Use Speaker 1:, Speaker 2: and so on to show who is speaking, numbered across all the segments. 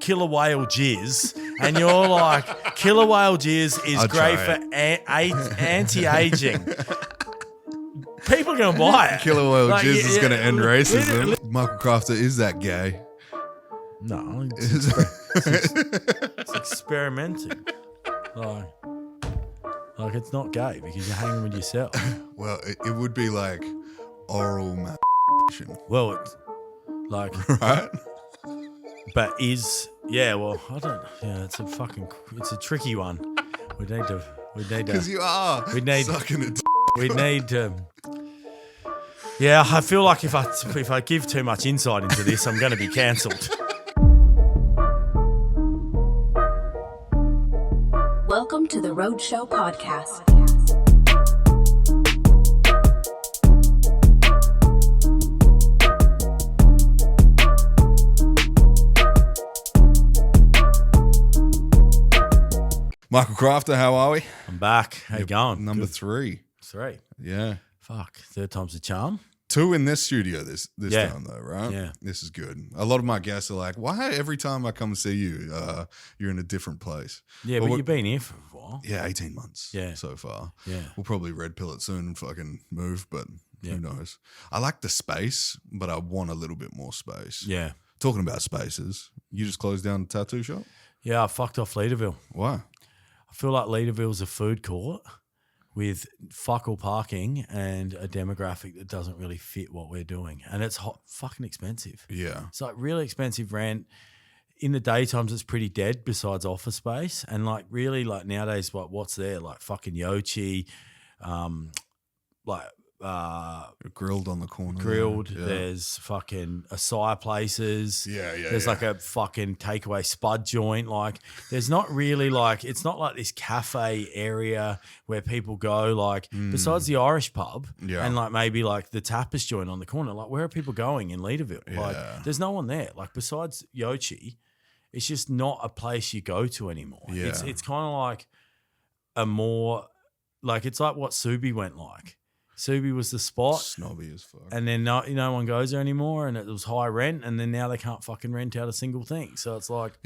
Speaker 1: killer whale jizz, and you're like, killer whale jizz is great for anti-aging. People are going to buy it.
Speaker 2: Killer whale jizz is going to end racism. Michael Crafter, is that gay?
Speaker 1: No, it's experimenting. Like it's not gay because you're hanging with yourself.
Speaker 2: Well, it would be like oral
Speaker 1: Well, it's like
Speaker 2: right?
Speaker 1: But well, I don't. Yeah, it's a tricky one. We need to.
Speaker 2: Because you are. Sucking it.
Speaker 1: We need to. Yeah, I feel like if I give too much insight into this, I'm going to be cancelled.
Speaker 3: Welcome to the Roadshow Podcast.
Speaker 2: Michael Crafter, how are we?
Speaker 1: I'm back. How you going?
Speaker 2: Number
Speaker 1: Good.
Speaker 2: 3.
Speaker 1: 3.
Speaker 2: Yeah.
Speaker 1: Fuck. Third time's a charm.
Speaker 2: 2 in this studio this time though, right?
Speaker 1: Yeah.
Speaker 2: This is good. A lot of my guests are like, why every time I come and see you, you're in a different place?
Speaker 1: Yeah, but you've been here for a while.
Speaker 2: Yeah, 18 months so far.
Speaker 1: Yeah.
Speaker 2: We'll probably red pill it soon and fucking move, but
Speaker 1: Yeah.
Speaker 2: who knows? I like the space, but I want a little bit more space.
Speaker 1: Yeah.
Speaker 2: Talking about spaces, you just closed down the tattoo shop?
Speaker 1: Yeah, I fucked off Leaderville.
Speaker 2: Why?
Speaker 1: I feel like Leaderville's a food court with fuck all parking and a demographic that doesn't really fit what we're doing. And it's fucking expensive.
Speaker 2: Yeah.
Speaker 1: It's like really expensive rent. In the daytimes, it's pretty dead besides office space. And like really like nowadays, like what's there? Like fucking Yochi,
Speaker 2: Grilled on the corner.
Speaker 1: Grilled.
Speaker 2: Yeah.
Speaker 1: There's fucking Acai places.
Speaker 2: Yeah.
Speaker 1: There's like a fucking takeaway spud joint. Like there's not really like, it's not like this cafe area where people go like besides the Irish pub and like maybe like the tapas joint on the corner. Like where are people going in Leaderville?
Speaker 2: Yeah.
Speaker 1: Like there's no one there. Like besides Yochi, it's just not a place you go to anymore.
Speaker 2: Yeah.
Speaker 1: It's kind of like a more, like it's like what Subi went like. Subi was the spot.
Speaker 2: Snobby as fuck.
Speaker 1: And then no one goes there anymore, and it was high rent, and then now they can't fucking rent out a single thing. So it's like,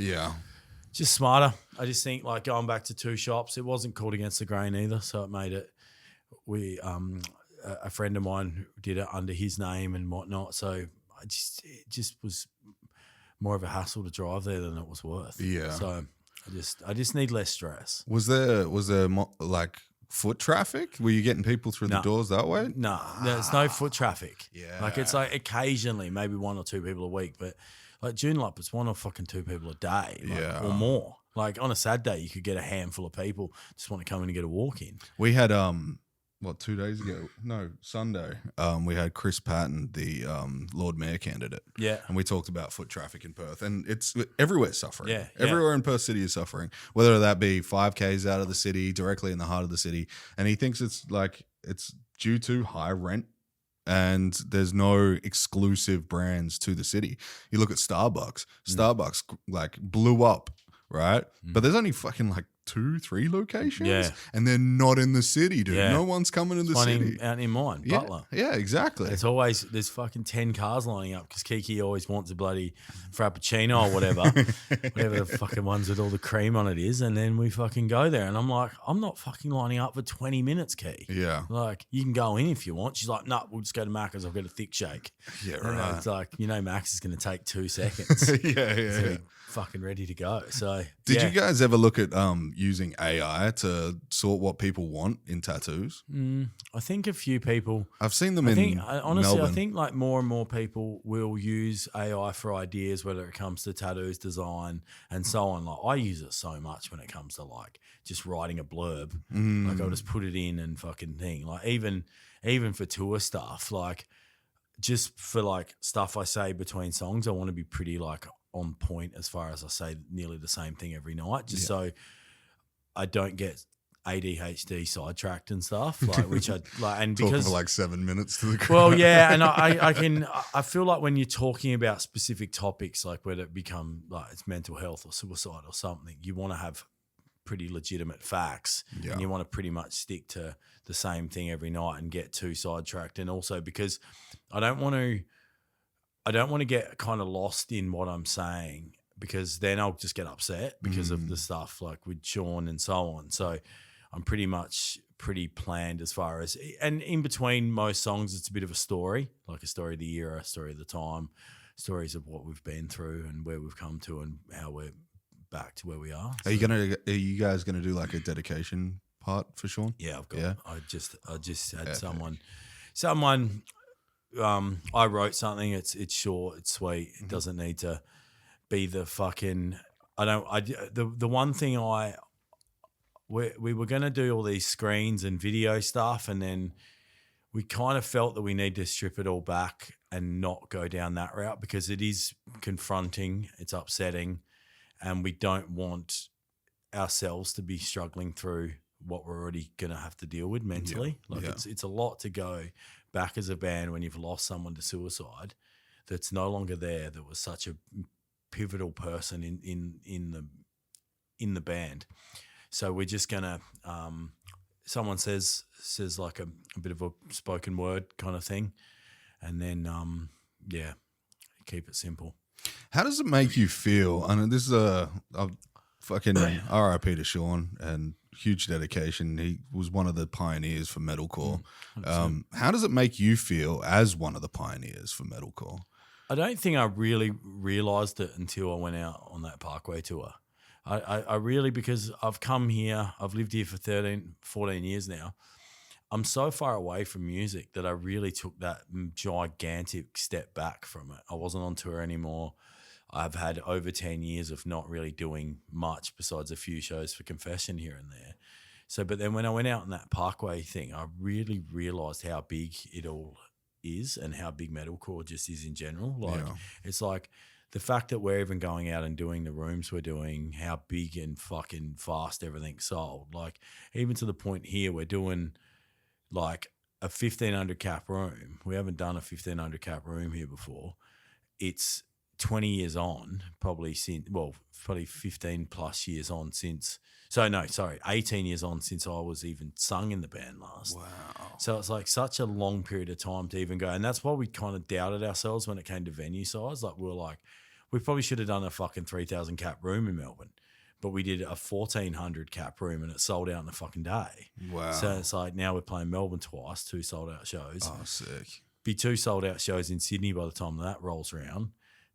Speaker 1: just smarter. I just think like going back to 2 shops, it wasn't called against the grain either, so it made it. A friend of mine did it under his name and whatnot, so it just was more of a hassle to drive there than it was worth.
Speaker 2: Yeah.
Speaker 1: So I just need less stress.
Speaker 2: Was there like foot traffic? Were you getting people through the doors that way?
Speaker 1: No, there's no foot traffic.
Speaker 2: Yeah.
Speaker 1: Like it's like occasionally maybe 1 or 2 people a week, but like Joondalup, it's 1 or fucking 2 people a day, like, or more. Like on a Saturday, you could get a handful of people just want to come in and get a walk in.
Speaker 2: We had 2 days ago? No, Sunday. We had Chris Patton, the Lord Mayor candidate.
Speaker 1: Yeah.
Speaker 2: And we talked about foot traffic in Perth, and it's everywhere's suffering.
Speaker 1: Yeah.
Speaker 2: Everywhere in Perth City is suffering, whether that be 5Ks out of the city, directly in the heart of the city. And he thinks it's due to high rent and there's no exclusive brands to the city. You look at Starbucks. Starbucks like blew up, right? But there's only fucking like 2-3 locations, and they're not in the city, dude. No one's coming in the city.
Speaker 1: Out in mine,
Speaker 2: Yeah,
Speaker 1: Butler.
Speaker 2: yeah, exactly.
Speaker 1: It's always there's fucking 10 cars lining up because Kiki always wants a bloody frappuccino or whatever, whatever the fucking ones with all the cream on it is, and then we fucking go there, and I'm like, I'm not fucking lining up for 20 minutes, Key.
Speaker 2: Yeah,
Speaker 1: like you can go in if you want. She's like, no, we'll just go to Macca's. I've got a thick shake.
Speaker 2: Yeah,
Speaker 1: and
Speaker 2: right.
Speaker 1: it's like Macca's is going to take 2 seconds.
Speaker 2: yeah.
Speaker 1: Fucking ready to go. So
Speaker 2: did you guys ever look at using AI to sort what people want in tattoos?
Speaker 1: I think a few people.
Speaker 2: I've seen them
Speaker 1: Honestly,
Speaker 2: Melbourne.
Speaker 1: I think like more and more people will use AI for ideas, whether it comes to tattoos, design, and so on. Like I use it so much when it comes to like just writing a blurb. Like I'll just put it in and fucking thing. Like even for tour stuff, like just for like stuff I say between songs, I want to be pretty like on point as far as I say nearly the same thing every night, just so I don't get ADHD sidetracked and stuff. Like which I like, and
Speaker 2: talking
Speaker 1: because
Speaker 2: for like 7 minutes to the crowd.
Speaker 1: well, yeah, and I feel like when you're talking about specific topics, like whether it become like it's mental health or suicide or something, you want to have pretty legitimate facts, and you want to pretty much stick to the same thing every night and get too sidetracked. And also because I don't want to get kind of lost in what I'm saying because then I'll just get upset because of the stuff like with Sean and so on. So I'm pretty planned as far as, and in between most songs, it's a bit of a story, like a story of the era, a story of the time, stories of what we've been through and where we've come to and how we're back to where we are.
Speaker 2: Are you guys gonna do like a dedication part for Sean?
Speaker 1: Yeah, I've got.
Speaker 2: Yeah?
Speaker 1: I just had someone. I wrote something. It's short. It's sweet. It doesn't need to be the fucking. The one thing we were gonna do all these screens and video stuff, and then we kind of felt that we need to strip it all back and not go down that route because it is confronting. It's upsetting. And we don't want ourselves to be struggling through what we're already going to have to deal with mentally. It's a lot to go back as a band when you've lost someone to suicide that's no longer there, that was such a pivotal person in the band. So we're just going to someone says like a bit of a spoken word kind of thing, and then keep it simple.
Speaker 2: How does it make you feel? I know this is a fucking RIP to Sean and huge dedication. He was one of the pioneers for metalcore. How does it make you feel as one of the pioneers for metalcore?
Speaker 1: I don't think I really realised it until I went out on that Parkway tour. I really, because I've come here, I've lived here for 14 years now. I'm so far away from music that I really took that gigantic step back from it. I wasn't on tour anymore. I've had over 10 years of not really doing much besides a few shows for Confession here and there. So, but then when I went out on that Parkway thing, I really realised how big it all is and how big metalcore just is in general. It's like the fact that we're even going out and doing the rooms we're doing, how big and fucking fast everything sold. Like even to the point here, we're doing like a 1,500 cap room. We haven't done a 1,500 cap room here before. It's 20 years on, probably 15 plus years on since. 18 years on since I was even sung in the band last.
Speaker 2: Wow.
Speaker 1: So it's like such a long period of time to even go. And that's why we kind of doubted ourselves when it came to venue size. Like we probably should have done a fucking 3,000 cap room in Melbourne. But we did a 1,400 cap room and it sold out in a fucking day.
Speaker 2: Wow.
Speaker 1: So it's like now we're playing Melbourne twice, 2 sold out shows.
Speaker 2: Oh, sick.
Speaker 1: Be 2 sold out shows in Sydney by the time that rolls around.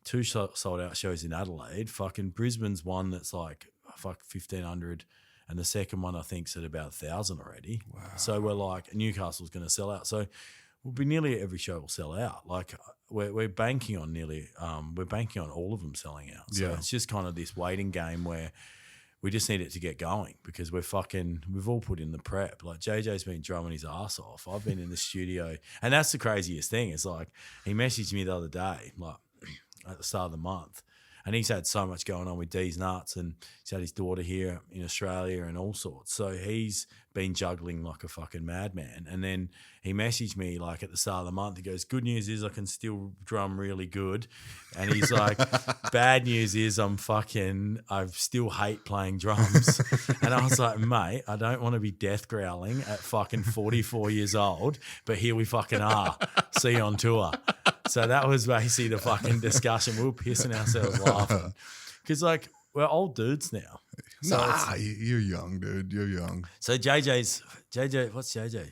Speaker 1: 2 sold out shows in Adelaide. Fucking Brisbane's one that's like 1,500. And the second one I think's at about 1,000 already.
Speaker 2: Wow.
Speaker 1: So we're like, Newcastle's going to sell out. So we'll be nearly every show will sell out. Like we're banking on all of them selling out. So it's just kind of this waiting game where we just need it to get going because we've all put in the prep. Like JJ's been drumming his ass off. I've been in the studio. And that's the craziest thing. It's like he messaged me the other day, like at the start of the month. And he's had so much going on with D's Nuts and he's had his daughter here in Australia and all sorts. So he's been juggling like a fucking madman. And then he messaged me like at the start of the month. He goes, good news is I can still drum really good. And he's like, bad news is I still hate playing drums. And I was like, mate, I don't want to be death growling at fucking 44 years old, but here we fucking are. See you on tour. So that was basically the fucking discussion. We were pissing ourselves laughing because like we're old dudes now. So
Speaker 2: you're young, dude. You're young.
Speaker 1: So what's JJ?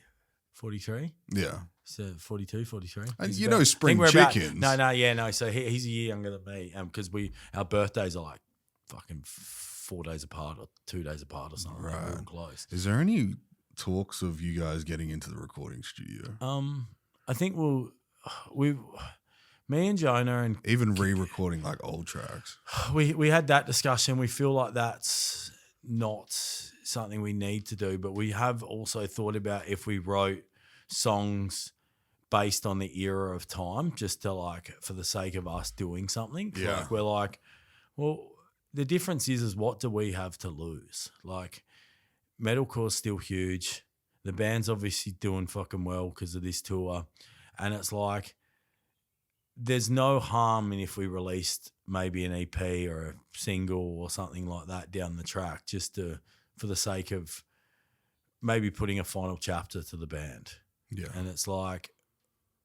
Speaker 1: 43?
Speaker 2: Yeah.
Speaker 1: So 42, 43.
Speaker 2: And spring chickens.
Speaker 1: No. So he's a year younger than me because our birthdays are like fucking 4 days apart or 2 days apart or something.
Speaker 2: Right.
Speaker 1: We're all close.
Speaker 2: Is there any talks of you guys getting into the recording studio?
Speaker 1: I think me and Jona and
Speaker 2: even re-recording like old tracks.
Speaker 1: We had that discussion. We feel like that's not something we need to do, but we have also thought about if we wrote songs based on the era of time, just to like for the sake of us doing something.
Speaker 2: Yeah.
Speaker 1: Like we're like, well, the difference is what do we have to lose? Like metalcore's still huge. The band's obviously doing fucking well because of this tour. And it's like, there's no harm in if we released maybe an EP or a single or something like that down the track, just for the sake of maybe putting a final chapter to the band.
Speaker 2: Yeah.
Speaker 1: And it's like,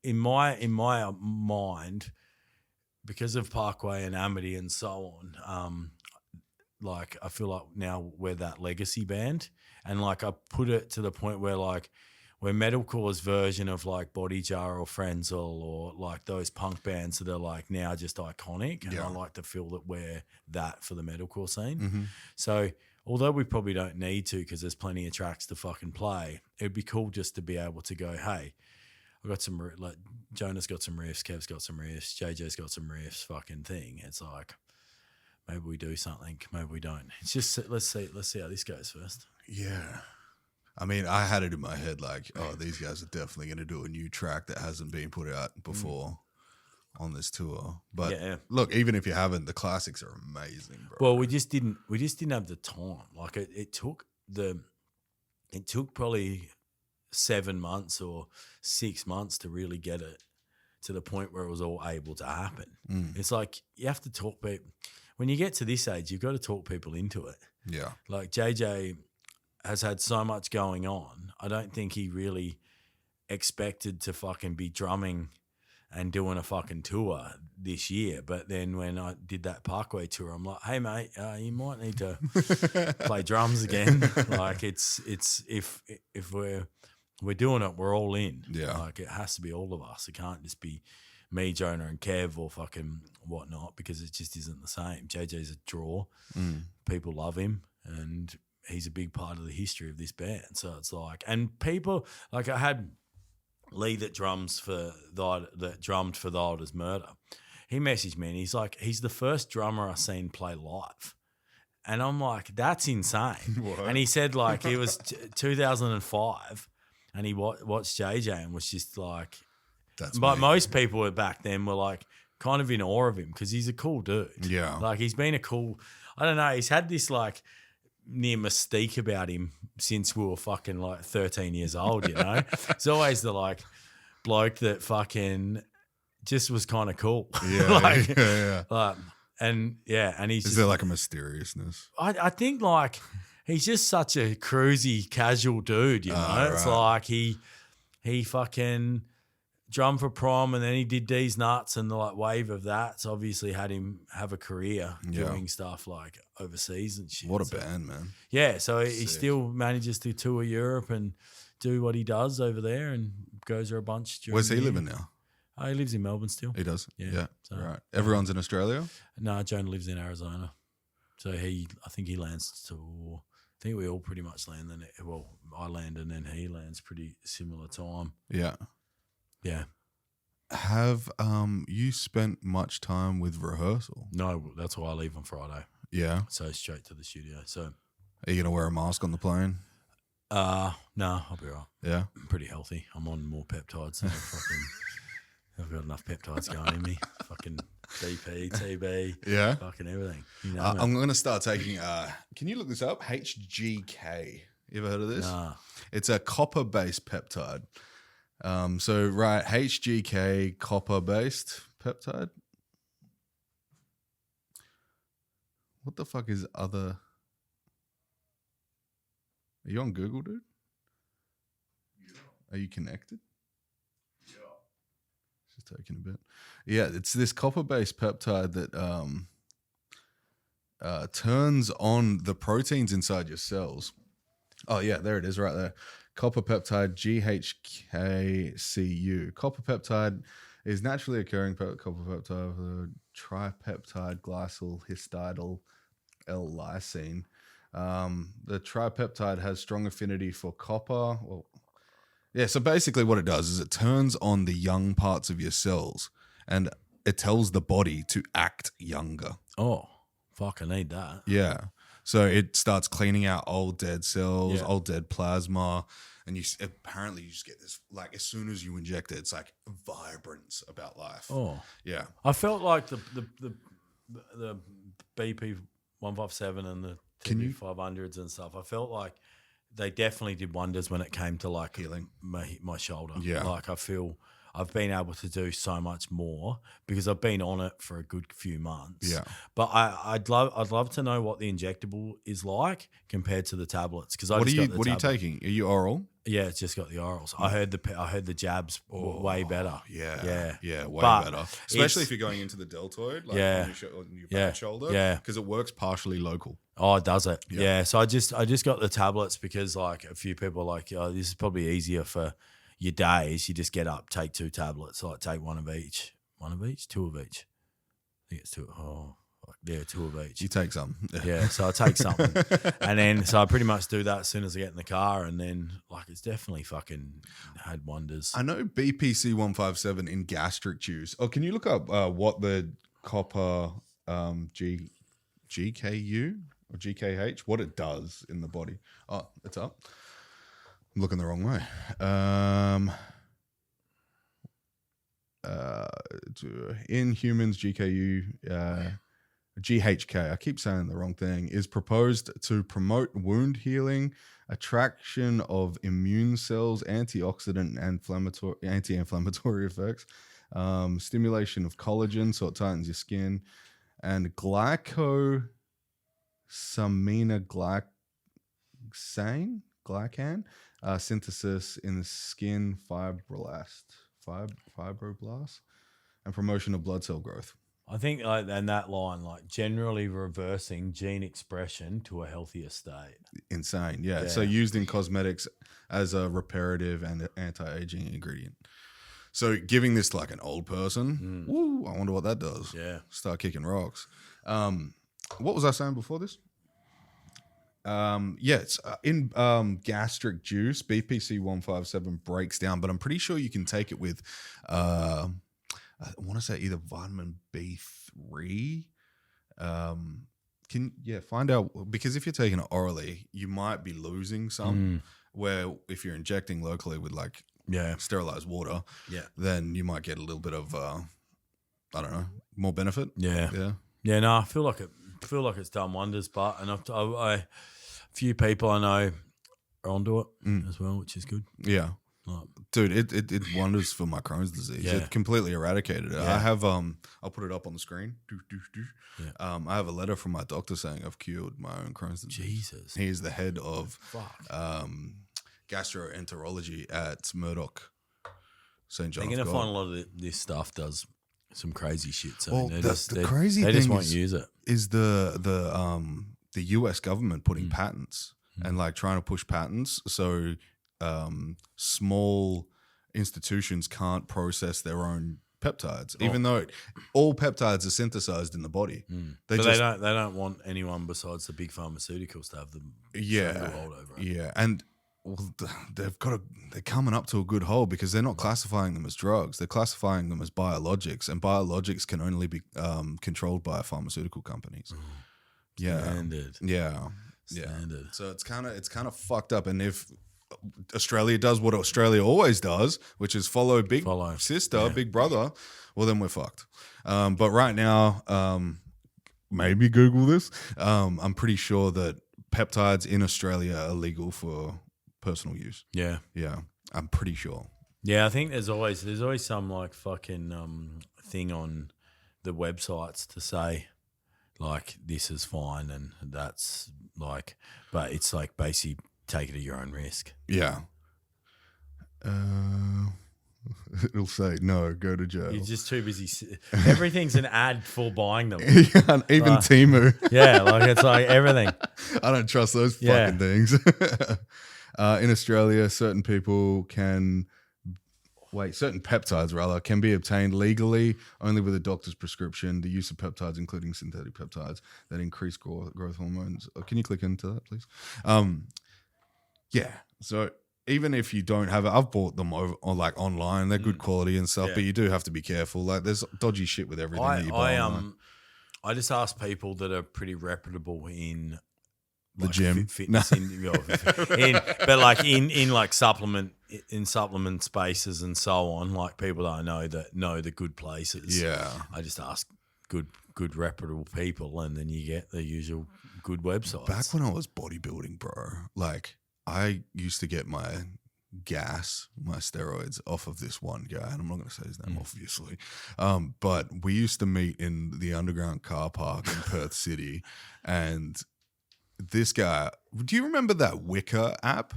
Speaker 1: in my mind, because of Parkway and Amity and so on, like I feel like now we're that legacy band, and like I put it to the point where like we're metalcore's version of like Body Jar or Frenzel or like those punk bands that are like now just iconic, and I like to feel that we're that for the metalcore scene.
Speaker 2: Mm-hmm.
Speaker 1: So although we probably don't need to because there's plenty of tracks to fucking play, it'd be cool just to be able to go, hey, I've got some, like Jonah's got some riffs, Kev's got some riffs, JJ's got some riffs, fucking thing. It's like, maybe we do something, maybe we don't. It's just, let's see how this goes first.
Speaker 2: Yeah. I mean, I had it in my head like, oh, these guys are definitely going to do a new track that hasn't been put out before on this tour. But look, even if you haven't, the classics are amazing, bro.
Speaker 1: Well, we just didn't have the time. Like it took probably 7 months or 6 months to really get it to the point where it was all able to happen. It's like you have to talk people. When you get to this age, you've got to talk people into it.
Speaker 2: Yeah.
Speaker 1: Like JJ has had so much going on. I don't think he really expected to fucking be drumming and doing a fucking tour this year. But then when I did that Parkway tour, I'm like, hey mate, you might need to play drums again. Like it's if we're doing it, we're all in.
Speaker 2: Yeah.
Speaker 1: Like it has to be all of us. It can't just be me, Jonah, and Kev or fucking whatnot, because it just isn't the same. JJ's a draw. People love him, and he's a big part of the history of this band. So it's like, and people, like I had Lee that drummed for the Oldest Murder. He messaged me and he's like, he's the first drummer I've seen play live. And I'm like, that's insane.
Speaker 2: What?
Speaker 1: And he said like it was 2005 and he watched JJ and was just like, but most people back then were like kind of in awe of him because he's a cool dude.
Speaker 2: Yeah.
Speaker 1: Like he's been a cool, I don't know, he's had this like near mystique about him since we were fucking like 13 years old, you know? It's always the like bloke that fucking just was kind of cool.
Speaker 2: Yeah.
Speaker 1: And he's
Speaker 2: Is there like a mysteriousness?
Speaker 1: I think like he's just such a cruisy, casual dude, you know?
Speaker 2: Right.
Speaker 1: It's like he fucking drummed for Prom and then he did D's Nuts and the like wave of that's obviously had him have a career doing stuff like overseas and shit.
Speaker 2: What a band, man.
Speaker 1: Yeah, so he still manages to tour Europe and do what he does over there and goes there a bunch.
Speaker 2: Where's he living now?
Speaker 1: He lives in Melbourne still.
Speaker 2: He does? Yeah.
Speaker 1: So,
Speaker 2: right. Everyone's in Australia?
Speaker 1: No, Jonah lives in Arizona. So I think he lands to, I think we all pretty much land then. Well, I land and then he lands pretty similar time.
Speaker 2: Yeah.
Speaker 1: Yeah.
Speaker 2: Have you spent much time with rehearsal?
Speaker 1: No, that's why I leave on Friday.
Speaker 2: Yeah.
Speaker 1: So straight to the studio. So
Speaker 2: are you going to wear a mask on the plane?
Speaker 1: No, I'll be right.
Speaker 2: Yeah.
Speaker 1: I'm pretty healthy. I'm on more peptides. So I've got enough peptides going in me. Fucking BP, TB.
Speaker 2: Yeah.
Speaker 1: Fucking everything. You know,
Speaker 2: I'm going to start taking, can you look this up? HGK. You ever heard of this?
Speaker 1: Nah.
Speaker 2: It's a copper-based peptide. HGK copper-based peptide. What the fuck is other? Are you on Google, dude? Yeah. Are you connected? Yeah. It's just taking a bit. Yeah, it's this copper-based peptide that turns on the proteins inside your cells. Oh yeah, there it is, right there. Copper peptide, GHKCU. Copper peptide is naturally occurring copper peptide with a tripeptide glycyl histidyl L-lysine. The tripeptide has strong affinity for copper. Well, yeah, so basically what it does is it turns on the young parts of your cells and it tells the body to act younger.
Speaker 1: Oh, fuck, I need that.
Speaker 2: Yeah. So it starts cleaning out old dead cells, old dead plasma, and apparently you just get this, like as soon as you inject it, it's like vibrance about life.
Speaker 1: Oh,
Speaker 2: yeah.
Speaker 1: I felt like the BP 157 and the TB 500s and stuff. I felt like they definitely did wonders when it came to like
Speaker 2: healing
Speaker 1: my shoulder.
Speaker 2: Yeah,
Speaker 1: like I feel I've been able to do so much more because I've been on it for a good few months.
Speaker 2: Yeah.
Speaker 1: But I'd love to know what the injectable is like compared to the tablets. Because
Speaker 2: what are you taking? Are you oral?
Speaker 1: Yeah, it's just got the orals. I heard the jabs way better.
Speaker 2: Yeah, way
Speaker 1: But
Speaker 2: better. Especially
Speaker 1: it's-
Speaker 2: if you're going into the deltoid, like
Speaker 1: Yeah.
Speaker 2: on your back shoulder.
Speaker 1: Yeah.
Speaker 2: Because it works partially local.
Speaker 1: Oh, does it?
Speaker 2: Yeah.
Speaker 1: Yeah. So I just got the tablets because like a few people are like, oh, this is probably easier for your days. You just get up, take 2 tablets, like take one of each, 2 of each. I think it's 2. Oh, yeah, 2 of each.
Speaker 2: You take some.
Speaker 1: Yeah, so I take something, and then so I pretty much do that as soon as I get in the car, and then like it's definitely fucking had wonders.
Speaker 2: I know BPC 157 in gastric juice. Oh, can you look up what the copper GKU or GKH, what it does in the body? Oh, it's up. I'm looking the wrong way. In humans, GKU. GHK, I keep saying the wrong thing, is proposed to promote wound healing, attraction of immune cells, antioxidant and anti-inflammatory effects, stimulation of collagen, so it tightens your skin, and glycan synthesis in the skin fibroblast, and promotion of blood cell growth.
Speaker 1: I think and that line, like generally reversing gene expression to a healthier state.
Speaker 2: Insane, yeah. So used in cosmetics as a reparative and anti-aging ingredient. So giving this to like an old person, woo, I wonder what that does.
Speaker 1: Yeah.
Speaker 2: Start kicking rocks. What was I saying before this? It's in gastric juice, BPC 157 breaks down, but I'm pretty sure you can take it with I want to say either vitamin B3. Find out, because if you're taking it orally, you might be losing some. Where if you're injecting locally with like sterilized water, then you might get a little bit of I don't know, more benefit.
Speaker 1: Yeah. No, I feel like it's done wonders, but and a few people I know are onto it as well, which is good.
Speaker 2: Yeah. Dude, it wonders for my Crohn's disease.
Speaker 1: Yeah.
Speaker 2: It completely eradicated it.
Speaker 1: Yeah.
Speaker 2: I have I'll put it up on the screen. I have a letter from my doctor saying I've cured my own Crohn's disease.
Speaker 1: Jesus.
Speaker 2: He is the head of gastroenterology at Murdoch St. John's.
Speaker 1: They're going to find a lot of this stuff does some crazy shit. So
Speaker 2: Well,
Speaker 1: they
Speaker 2: the crazy
Speaker 1: they
Speaker 2: thing
Speaker 1: just won't
Speaker 2: is,
Speaker 1: use it.
Speaker 2: is the US government putting patents and like trying to push patents so small institutions can't process their own peptides, even though all peptides are synthesized in the body.
Speaker 1: They don't want anyone besides the big pharmaceuticals to have them. Hold over it.
Speaker 2: Yeah, and they're coming up to a good hole because they're not classifying them as drugs; they're classifying them as biologics, and biologics can only be controlled by pharmaceutical companies.
Speaker 1: Standard. Standard.
Speaker 2: So it's kind of fucked up, and if Australia does what Australia always does, which is follow big sister, big brother, well, then we're fucked. But right now, maybe Google this. I'm pretty sure that peptides in Australia are legal for personal use.
Speaker 1: Yeah.
Speaker 2: Yeah, I'm pretty sure.
Speaker 1: Yeah, I think there's always some like fucking thing on the websites to say like this is fine and that's like, but it's like basically take it at your own risk.
Speaker 2: Yeah. It'll say, no, go to jail.
Speaker 1: You're just too busy. Everything's an ad for buying them.
Speaker 2: Yeah, even Temu.
Speaker 1: Yeah, like it's like everything.
Speaker 2: I don't trust those fucking things. In Australia, certain peptides rather can be obtained legally only with a doctor's prescription. The use of peptides, including synthetic peptides that increase growth hormones. Can you click into that, please? Yeah. So even if you don't have it, I've bought them over or like online. They're good quality and stuff, but you do have to be careful. Like there's dodgy shit with everything that you buy online.
Speaker 1: I just ask people that are pretty reputable in
Speaker 2: the gym,
Speaker 1: fitness, but like in like supplement spaces and so on. Like people that I know that know the good places.
Speaker 2: Yeah,
Speaker 1: I just ask good reputable people, and then you get the usual good websites.
Speaker 2: Back when I was bodybuilding, bro, like I used to get my steroids off of this one guy, and I'm not going to say his name, obviously. But we used to meet in the underground car park in Perth City, and this guy, do you remember that Wicker app?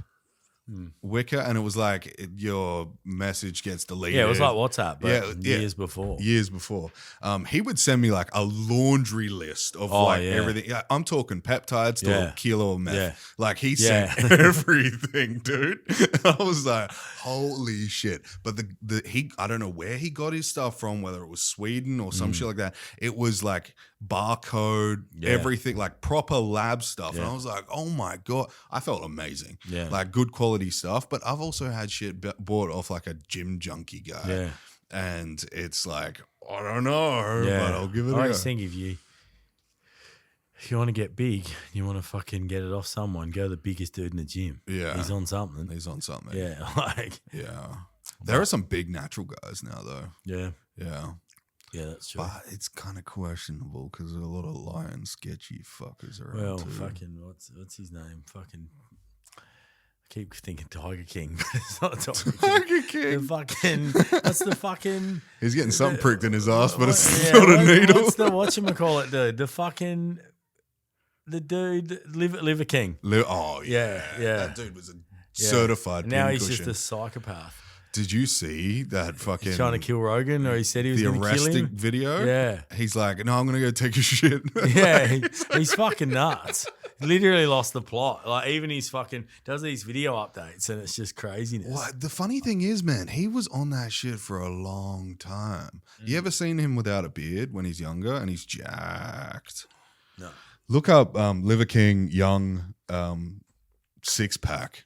Speaker 2: Wicker, and it was like your message gets deleted.
Speaker 1: Yeah, it was like WhatsApp, but years before.
Speaker 2: Years before. He would send me like a laundry list of everything. Yeah, I'm talking peptides to a kilo of meth.
Speaker 1: Yeah.
Speaker 2: Like he sent everything, dude. I was like, holy shit. But I don't know where he got his stuff from, whether it was Sweden or some shit like that. It was like barcode, everything, like proper lab stuff. And I was like, oh my God. I felt amazing. Yeah. Like good quality stuff, but I've also had shit bought off like a gym junkie guy. Yeah. And it's like, I don't know, but I'll give it a go.
Speaker 1: I always think if you want to get big, you want to fucking get it off someone, go to the biggest dude in the gym. Yeah. He's on something.
Speaker 2: Yeah. There are some big natural guys now though. Yeah. Yeah.
Speaker 1: Yeah, that's true.
Speaker 2: But it's kind of questionable because there are a lot of lying, sketchy fuckers around.
Speaker 1: Well,
Speaker 2: too.
Speaker 1: Fucking, what's his name? Fucking, I keep thinking Tiger King, but it's not Tiger King. The fucking, that's the fucking.
Speaker 2: He's getting something pricked in his ass, but it's not a needle.
Speaker 1: What's the whatchamacallit dude? The fucking, the dude, Liver King.
Speaker 2: Yeah. That dude was a certified
Speaker 1: now he's
Speaker 2: pincushion.
Speaker 1: Just a psychopath.
Speaker 2: Did you see that fucking...
Speaker 1: He's trying to kill Rogan, or he said he was going to kill him?
Speaker 2: The arresting video?
Speaker 1: Yeah.
Speaker 2: He's like, no, I'm going to go take a shit.
Speaker 1: Yeah, he's fucking nuts. Literally lost the plot. Like, even he's fucking... does these video updates, and it's just craziness.
Speaker 2: Well, the funny thing is, man, he was on that shit for a long time. You ever seen him without a beard when he's younger and he's jacked?
Speaker 1: No.
Speaker 2: Look up Liver King young six-pack.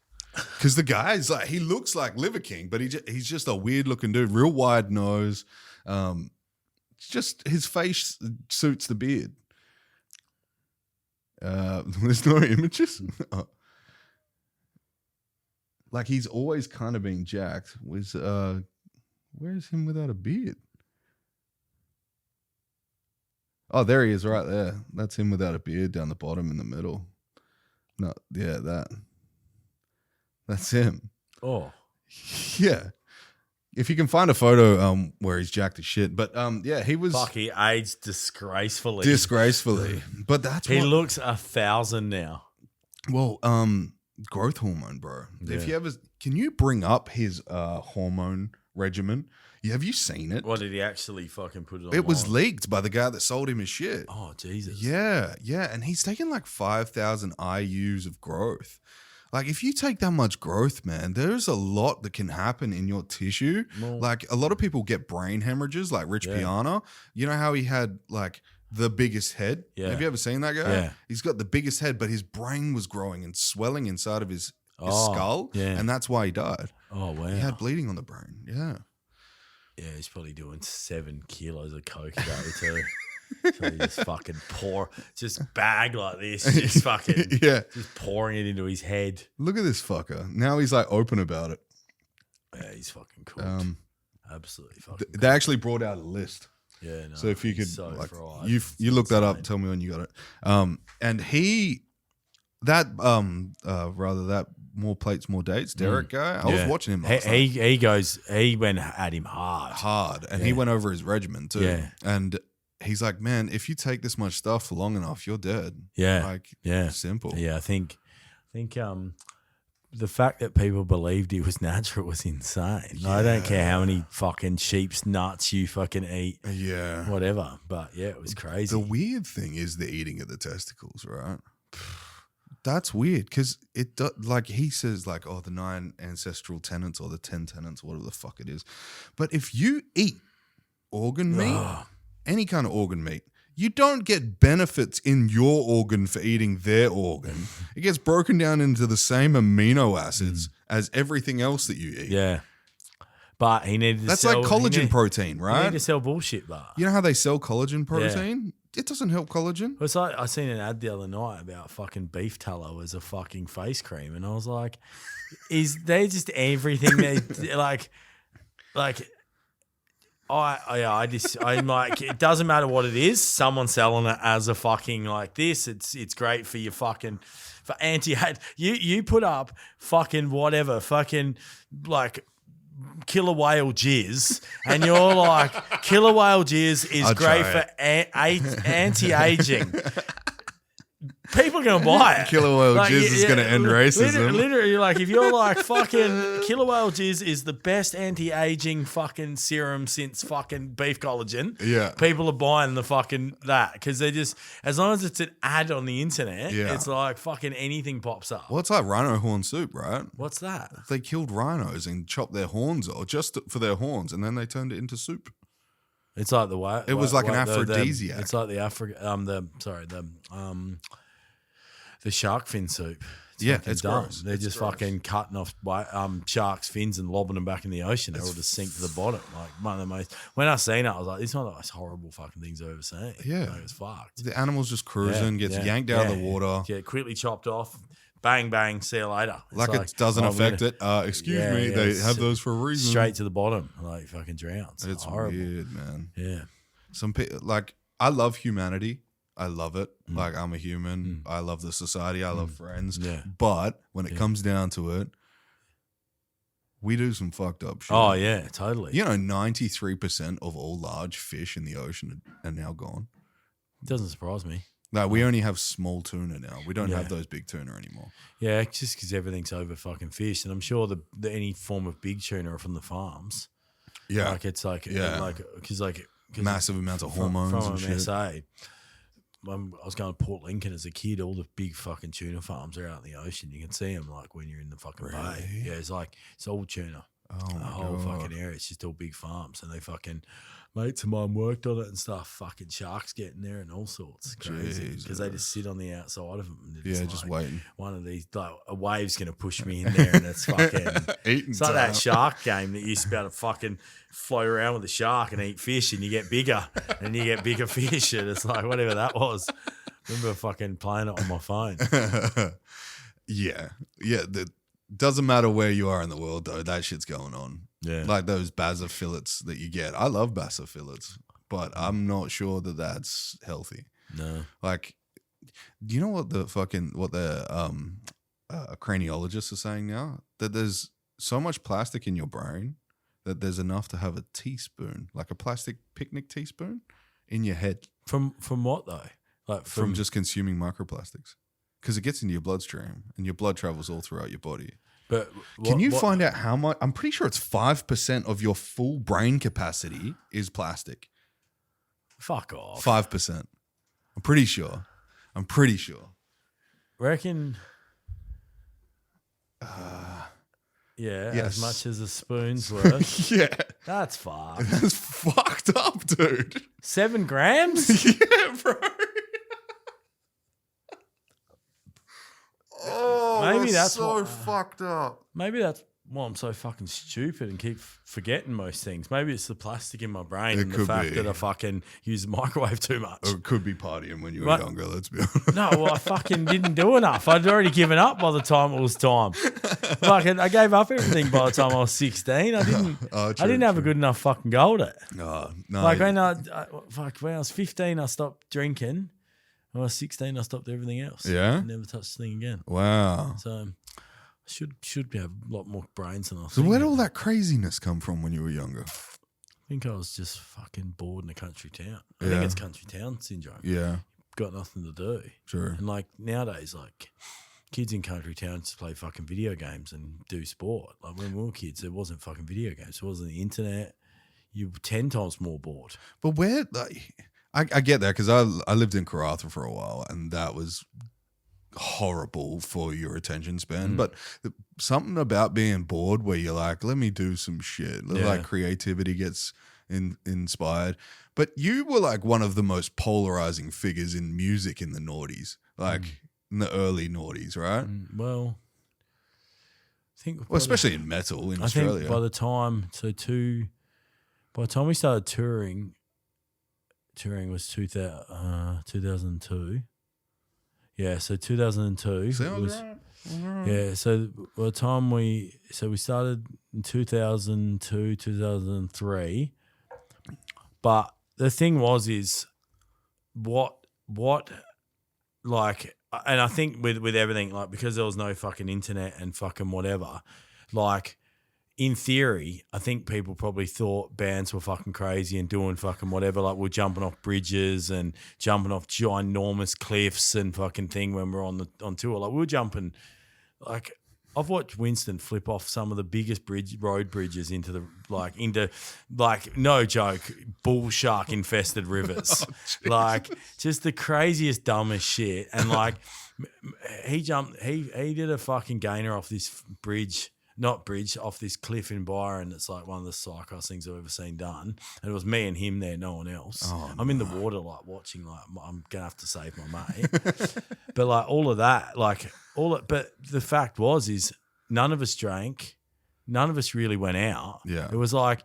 Speaker 2: Because the guy's like, he looks like Liver King, but he's just a weird looking dude, real wide nose. It's just his face suits the beard. There's no images. Like he's always kind of been jacked. Where's him without a beard? Oh, there he is, right there. That's him without a beard down the bottom in the middle. No, yeah, that. That's him.
Speaker 1: Oh.
Speaker 2: Yeah. If you can find a photo where he's jacked as shit. But he was...
Speaker 1: Fuck, he aged disgracefully.
Speaker 2: But that's
Speaker 1: he looks 1,000 now.
Speaker 2: Well, growth hormone, bro. Yeah. If you ever... Can you bring up his hormone regimen? Have you seen it?
Speaker 1: What, did he actually fucking put it on?
Speaker 2: It was leaked by the guy that sold him his shit.
Speaker 1: Oh, Jesus.
Speaker 2: Yeah. And he's taken like 5,000 IUs of growth. Like, if you take that much growth, man, there's a lot that can happen in your tissue. Well, like, a lot of people get brain hemorrhages, like Rich Piana. You know how he had, like, the biggest head? Yeah. Have you ever seen that guy? Yeah. He's got the biggest head, but his brain was growing and swelling inside of his skull. Yeah. And that's why he died.
Speaker 1: Oh, wow.
Speaker 2: He had bleeding on the brain. Yeah.
Speaker 1: Yeah, he's probably doing 7 kilos of coke a day, too. So he just fucking bag like this, just fucking, just pouring it into his head.
Speaker 2: Look at this fucker. Now he's like open about it.
Speaker 1: Yeah, he's fucking cool. Absolutely fucking
Speaker 2: They actually brought out a list.
Speaker 1: Yeah, no.
Speaker 2: So if you could, you look that up, tell me when you got it. And that More Plates, More Dates, Derek guy, I was watching him last night.
Speaker 1: He went at him hard.
Speaker 2: And he went over his regimen too. Yeah. And he's like, man, if you take this much stuff for long enough, you're dead.
Speaker 1: Yeah.
Speaker 2: Simple.
Speaker 1: Yeah, I think the fact that people believed he was natural was insane. Yeah. I don't care how many fucking sheep's nuts you fucking eat. Yeah. Whatever. But yeah, it was crazy.
Speaker 2: The weird thing is the eating of the testicles, right? That's weird because like he says like, the 9 ancestral tenets or the 10 tenets, whatever the fuck it is. But if you eat organ meat, any kind of organ meat, you don't get benefits in your organ for eating their organ. It gets broken down into the same amino acids as everything else that you eat.
Speaker 1: Yeah. But he needed to sell...
Speaker 2: That's like collagen protein, right?
Speaker 1: He needed to sell bullshit, but...
Speaker 2: You know how they sell collagen protein? Yeah. It doesn't help collagen.
Speaker 1: It's like I seen an ad the other night about fucking beef tallow as a fucking face cream, and I was like, is they just everything they like I'm like, it doesn't matter what it is. Someone's selling it as a fucking like this. It's great for your fucking for anti-hate. You put up fucking whatever, fucking like killer whale jizz, and you're like, killer whale jizz is great for anti-aging. People are gonna buy it.
Speaker 2: Killer whale jizz is gonna end racism.
Speaker 1: Literally, like if you're like fucking killer whale jizz is the best anti-aging fucking serum since fucking beef collagen.
Speaker 2: Yeah.
Speaker 1: People are buying the fucking that because they just as long as it's an ad on the internet, it's like fucking anything pops up.
Speaker 2: Well, it's like rhino horn soup, right?
Speaker 1: What's that?
Speaker 2: They killed rhinos and chopped their horns off just for their horns, and then they turned it into soup.
Speaker 1: It's like the way
Speaker 2: it was like an aphrodisiac.
Speaker 1: It's like the shark fin soup.
Speaker 2: It's
Speaker 1: dumb.
Speaker 2: gross.
Speaker 1: They're
Speaker 2: It's
Speaker 1: just
Speaker 2: gross.
Speaker 1: fucking cutting off sharks' fins and lobbing them back in the ocean. They're all just sink to the bottom. Like one of the most. When I seen it, I was like, "This is one of the most horrible fucking things I've ever seen."
Speaker 2: Yeah,
Speaker 1: like, it's fucked.
Speaker 2: The animal's just cruising, gets yanked out of the water.
Speaker 1: Yeah, quickly chopped off. Bang bang. See you later. It's
Speaker 2: Like it doesn't affect it. Excuse me, they have those for a reason.
Speaker 1: Straight to the bottom, like fucking drowns.
Speaker 2: It's
Speaker 1: horrible.
Speaker 2: weird, man.
Speaker 1: Yeah.
Speaker 2: Some people like I love humanity. I love it. Like I'm a human. I love the society. I love friends.
Speaker 1: Yeah.
Speaker 2: But when it comes down to it, we do some fucked up shit.
Speaker 1: Oh yeah, totally.
Speaker 2: 93% of all large fish in the ocean are now gone.
Speaker 1: It doesn't surprise me.
Speaker 2: Like we only have small tuna now. We don't have those big tuna anymore.
Speaker 1: Yeah, just because everything's over fucking fish, and I'm sure the any form of big tuna are from the farms.
Speaker 2: Yeah,
Speaker 1: like it's like because
Speaker 2: massive amounts of hormones
Speaker 1: from
Speaker 2: and shit.
Speaker 1: SA. I was going to Port Lincoln as a kid. All the big fucking tuna farms are out in the ocean. You can see them like when you're in the fucking bay. Yeah, it's all tuna.
Speaker 2: Oh,
Speaker 1: the whole fucking area. It's just all big farms, and they fucking mates of mine worked on it and stuff. Fucking sharks getting there and all sorts. Crazy because they just sit on the outside of them. And
Speaker 2: just waiting.
Speaker 1: One of these like a wave's gonna push me in there, and it's fucking. It's like that shark game that you used to be able to fucking float around with a shark and eat fish, and you get bigger and you get bigger fish, and it's like whatever that was. I remember fucking playing it on my phone.
Speaker 2: yeah. Doesn't matter where you are in the world, though. That shit's going on.
Speaker 1: Yeah.
Speaker 2: Like those basa fillets that you get. I love basa fillets, but I'm not sure that that's healthy.
Speaker 1: No.
Speaker 2: Like, do you know what the craniologists are saying now? That there's so much plastic in your brain that there's enough to have a teaspoon, like a plastic picnic teaspoon, in your head.
Speaker 1: From what though? Like
Speaker 2: from just consuming microplastics. Because it gets into your bloodstream and your blood travels all throughout your body.
Speaker 1: But
Speaker 2: can you find out how much? I'm pretty sure it's 5% of your full brain capacity is plastic.
Speaker 1: Fuck off.
Speaker 2: 5%. I'm pretty sure.
Speaker 1: Reckon.
Speaker 2: Yes.
Speaker 1: As much as a spoon's worth.
Speaker 2: Yeah.
Speaker 1: That's fucked.
Speaker 2: That's fucked up, dude.
Speaker 1: 7 grams?
Speaker 2: Yeah, bro. Oh,
Speaker 1: maybe that's
Speaker 2: so fucked up.
Speaker 1: Maybe that's why I'm so fucking stupid and keep forgetting most things. Maybe it's the plastic in my brain and the fact that I fucking use the microwave too much.
Speaker 2: Or it could be partying when you were younger, let's be honest.
Speaker 1: No, well, I fucking didn't do enough. I'd already given up by the time it was time. Fucking, I gave up everything by the time I was 16. I didn't have a good enough fucking go at it.
Speaker 2: No.
Speaker 1: Like when I was 15, I stopped drinking. When I was 16, I stopped everything else.
Speaker 2: Yeah?
Speaker 1: I never touched the thing again.
Speaker 2: Wow.
Speaker 1: So I should have a lot more brains than I
Speaker 2: So where did all that craziness come from when you were younger?
Speaker 1: I think I was just fucking bored in a country town. I think it's country town syndrome.
Speaker 2: Yeah.
Speaker 1: Got nothing to do.
Speaker 2: Sure.
Speaker 1: And like nowadays, like kids in country towns just play fucking video games and do sport. Like when we were kids, there wasn't fucking video games. There wasn't the internet. You were 10 times more bored.
Speaker 2: But where... I get that because I lived in Karratha for a while and that was horrible for your attention span. But something about being bored where you're like, let me do some shit. Like creativity gets inspired. But you were like one of the most polarizing figures in music in the noughties, like in the early noughties, right?
Speaker 1: Well, I think
Speaker 2: especially in metal in Australia.
Speaker 1: I think by the time we started touring was 2002. Yeah, so 2002.
Speaker 2: Sounds right.
Speaker 1: Yeah, so by the time we started in 2002, 2003. But the thing is what like, and I think with everything, like because there was no fucking internet and fucking whatever, like in theory, I think people probably thought bands were fucking crazy and doing fucking whatever. Like we're jumping off bridges and jumping off ginormous cliffs and fucking thing when we're on tour. Like we were jumping, like I've watched Winston flip off some of the biggest road bridges into no joke, bull shark infested rivers. Like just the craziest, dumbest shit. And like he did a fucking gainer off this off this cliff in Byron. It's like one of the psychos things I've ever seen done. And it was me and him there, no one else. I'm in the water, like watching, like I'm gonna have to save my mate. But like all of that, but the fact is none of us drank, none of us really went out.
Speaker 2: Yeah,
Speaker 1: it was like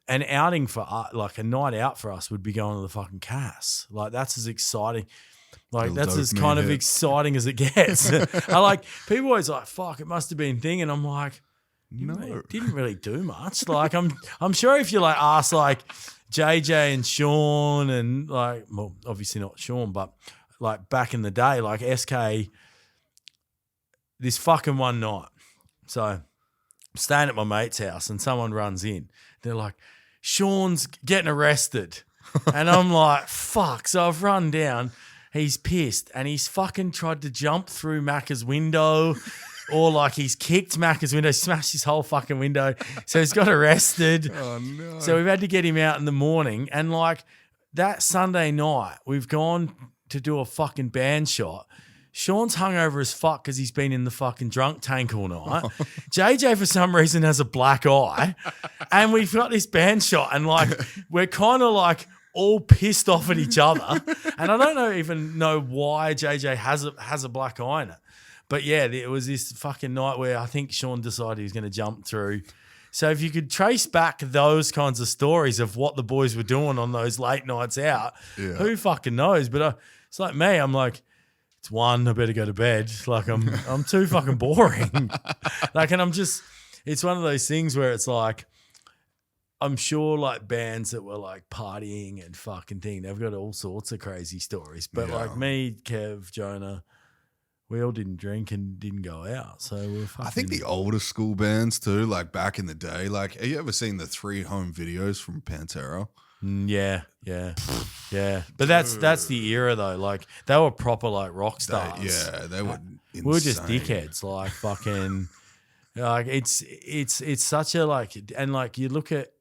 Speaker 1: an outing for us, like a night out for us would be going to the fucking Cass. Like that's as exciting. Like that's as kind of exciting as it gets. I like people always like, fuck, it must have been thing, and I'm like, no, didn't really do much. Like I'm sure if you like ask like JJ and Sean and like, well, obviously not Sean, but like back in the day, like SK, this fucking one night. So I'm staying at my mate's house and someone runs in. They're like, Sean's getting arrested. And I'm like, fuck. So I've run down. He's pissed and he's fucking tried to jump through Macca's window or like he's kicked Macca's window, smashed his whole fucking window. So he's got arrested. Oh, no. So we've had to get him out in the morning. And like that Sunday night, we've gone to do a fucking band shot. Sean's hungover as fuck because he's been in the fucking drunk tank all night. JJ, for some reason, has a black eye. And we've got this band shot and like we're kind of like all pissed off at each other. And I don't even know why JJ has a black eye in it. But yeah, it was this fucking night where I think Sean decided he was going to jump through. So if you could trace back those kinds of stories of what the boys were doing on those late nights out, who fucking knows? But it's like me, I'm like, it's 1, I better go to bed. Like I'm too fucking boring. Like, and it's one of those things where it's like, I'm sure like bands that were like partying and fucking thing, they've got all sorts of crazy stories. But like me, Kev, Jonah, we all didn't drink and didn't go out. So we're fucking.
Speaker 2: I think the older school bands too, like back in the day, like have you ever seen the 3 home videos from Pantera?
Speaker 1: Yeah. But that's the era though. Like they were proper like rock stars.
Speaker 2: They were insane.
Speaker 1: We were just dickheads, like fucking like it's such a like, and like you look at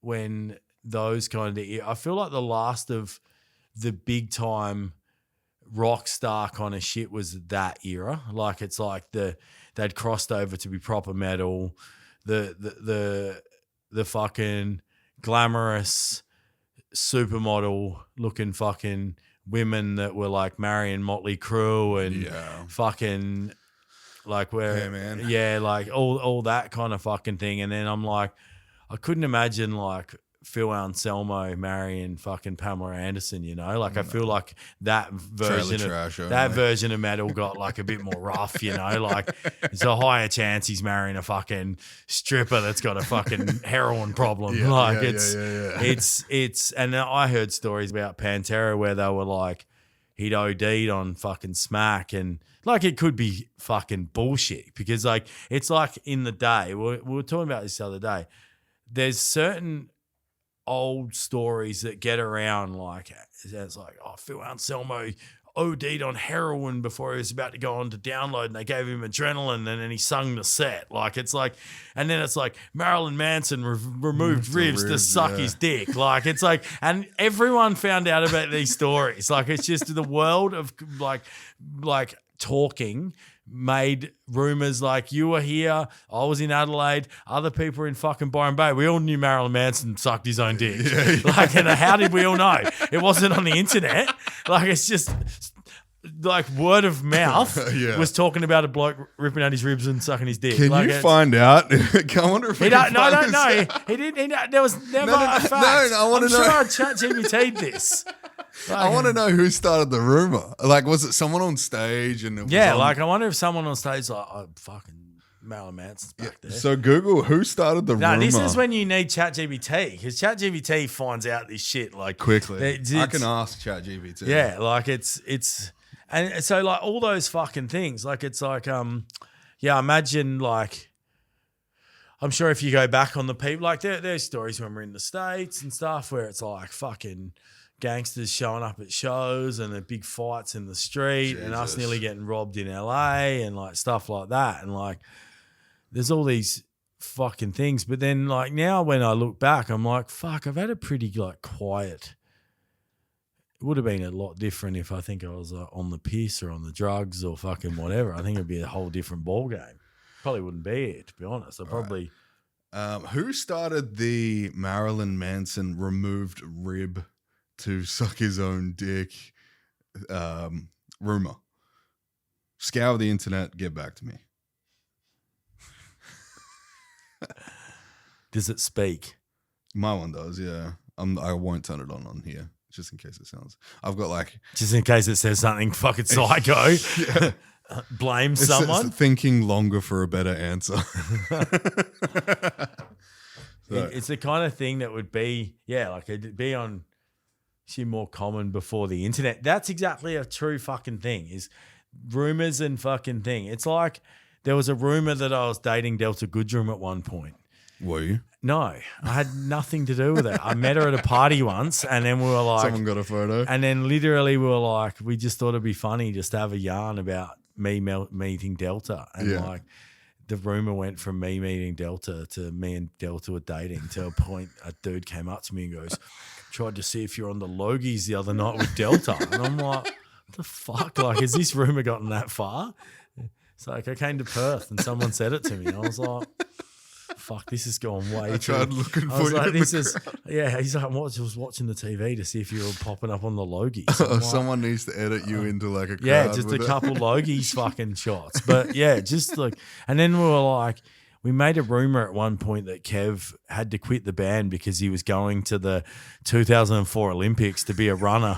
Speaker 1: when those kind of, I feel like the last of the big time rock star kind of shit was that era. Like it's like they'd crossed over to be proper metal, the fucking glamorous supermodel looking fucking women that were like marrying Motley Crue and fucking like like all that kind of fucking thing. And then I'm like, I couldn't imagine like Phil Anselmo marrying fucking Pamela Anderson, you know? Like I feel like that version of metal got like a bit more rough, you know? Like there's a higher chance he's marrying a fucking stripper that's got a fucking heroin problem. It's and I heard stories about Pantera where they were like he'd OD'd on fucking smack and like it could be fucking bullshit because like it's like in the day, we were talking about this the other day, there's certain old stories that get around like it's like, oh, Phil Anselmo OD'd on heroin before he was about to go on to Download and they gave him adrenaline and then he sung the set. Like it's like, and then it's like Marilyn Manson removed ribs to suck his dick. Like it's like, and everyone found out about these stories. Like it's just the world of like talking made rumors like you were here, I was in Adelaide, other people were in fucking Byron Bay. We all knew Marilyn Manson sucked his own dick. Like, and how did we all know? It wasn't on the internet. Like, it's just like word of mouth was talking about a bloke ripping out his ribs and sucking his dick.
Speaker 2: Can
Speaker 1: like,
Speaker 2: you find out? I wonder if
Speaker 1: he don't. No. He didn't. There was never a fact.
Speaker 2: I want to know.
Speaker 1: I'm sure I ChatGPT'd this. Like,
Speaker 2: I want to know who started the rumor. Like, was it someone on stage? And it was
Speaker 1: like I wonder if someone on stage like, oh, fucking Marilyn Manson's back there.
Speaker 2: So Google who started the rumor.
Speaker 1: No, this is when you need ChatGPT because ChatGPT finds out this shit like
Speaker 2: quickly. I can ask ChatGPT.
Speaker 1: Yeah, like it's and so like all those fucking things. Like it's like imagine like I'm sure if you go back on the people, like there's stories when we're in the States and stuff where it's like fucking gangsters showing up at shows and the big fights in the street and us nearly getting robbed in LA and like stuff like that. And like there's all these fucking things. But then like now when I look back, I'm like, fuck, I've had a pretty like quiet. It would have been a lot different if I think I was on the piss or on the drugs or fucking whatever. I think it'd be a whole different ball game. Probably wouldn't be it, to be honest. I probably.
Speaker 2: Who started the Marilyn Manson removed rib to suck his own dick rumor? Scour the internet. Get back to me.
Speaker 1: Does it speak?
Speaker 2: My one does. Yeah. I won't turn it on here just in case it sounds. I've got like
Speaker 1: just in case it says something fucking psycho. Yeah. Blame someone.
Speaker 2: It's thinking longer for a better answer.
Speaker 1: It's the kind of thing that would be, like it'd be on shit more common before the internet. That's exactly a true fucking thing is rumors and fucking thing. It's like there was a rumor that I was dating Delta Goodrem at one point.
Speaker 2: Were you?
Speaker 1: No, I had nothing to do with it. I met her at a party once and then we were like.
Speaker 2: Someone got a photo.
Speaker 1: And then literally we were like, we just thought it'd be funny just to have a yarn about me meeting Delta. And like the rumor went from me meeting Delta to me and Delta were dating to a point a dude came up to me and goes, tried to see if you're on the Logies the other night with Delta. And I'm like, what the fuck? Like, has this rumor gotten that far? It's like I came to Perth and someone said it to me. And I was like, fuck, this is going way
Speaker 2: I
Speaker 1: too.
Speaker 2: tried looking
Speaker 1: I was
Speaker 2: for
Speaker 1: like,
Speaker 2: you.
Speaker 1: this is, he's like, I was watching the TV to see if you were popping up on the Logies. Like,
Speaker 2: someone needs to edit you into like a crowd.
Speaker 1: Yeah, just a couple Logies fucking shots. But yeah, just like, and then we were like, we made a rumor at one point that Kev had to quit the band because he was going to the 2004 Olympics to be a runner.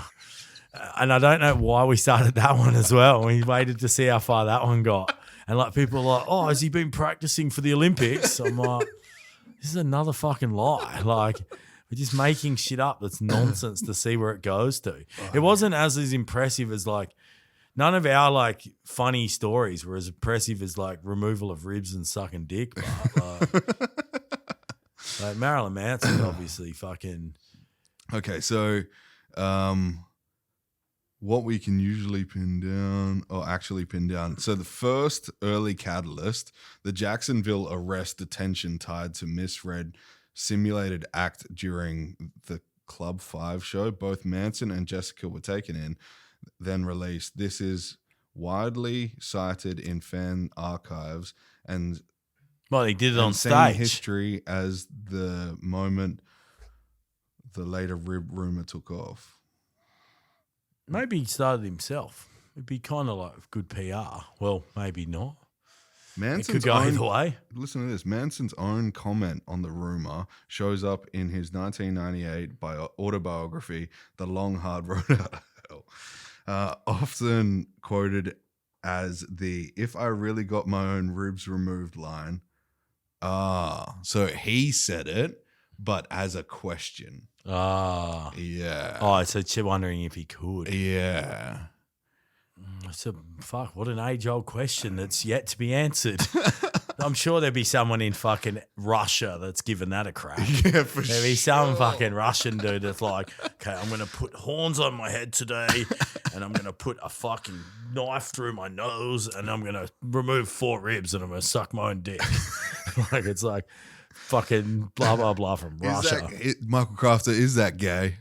Speaker 1: And I don't know why we started that one as well. We waited to see how far that one got. And like people are like, oh, has he been practicing for the Olympics? I'm like, this is another fucking lie. Like we're just making shit up that's nonsense to see where it goes to. It wasn't as impressive as like none of our like funny stories were as impressive as like removal of ribs and sucking dick. But, like Marilyn Manson obviously fucking.
Speaker 2: Okay, so what we can usually pin down, or actually pin down. So the first early catalyst, the Jacksonville arrest detention tied to misread simulated act during the Club 5 show. Both Manson and Jessica were taken in, then released. This is widely cited in fan archives and
Speaker 1: well, he did it on
Speaker 2: same
Speaker 1: stage.
Speaker 2: History as the moment the later rib rumor took off.
Speaker 1: Maybe he started himself. It'd be kind of like good PR. Well, maybe not.
Speaker 2: Manson's
Speaker 1: it could go either way.
Speaker 2: Listen to this. Manson's own comment on the rumor shows up in his 1998 autobiography, The Long Hard Road Out of Hell, often quoted as the "if I really got my own ribs removed" line. So he said it, but as a question. Yeah.
Speaker 1: Oh, so she's wondering if he could.
Speaker 2: Yeah.
Speaker 1: It's a fuck. What an age-old question that's yet to be answered. I'm sure there'd be someone in fucking Russia that's given that a crack.
Speaker 2: Yeah, for sure.
Speaker 1: There'd be some fucking Russian dude that's like, okay, I'm going to put horns on my head today and I'm going to put a fucking knife through my nose and I'm going to remove 4 ribs and I'm going to suck my own dick. Like, it's like fucking blah, blah, blah from Russia.
Speaker 2: Michael Crafter, is that gay?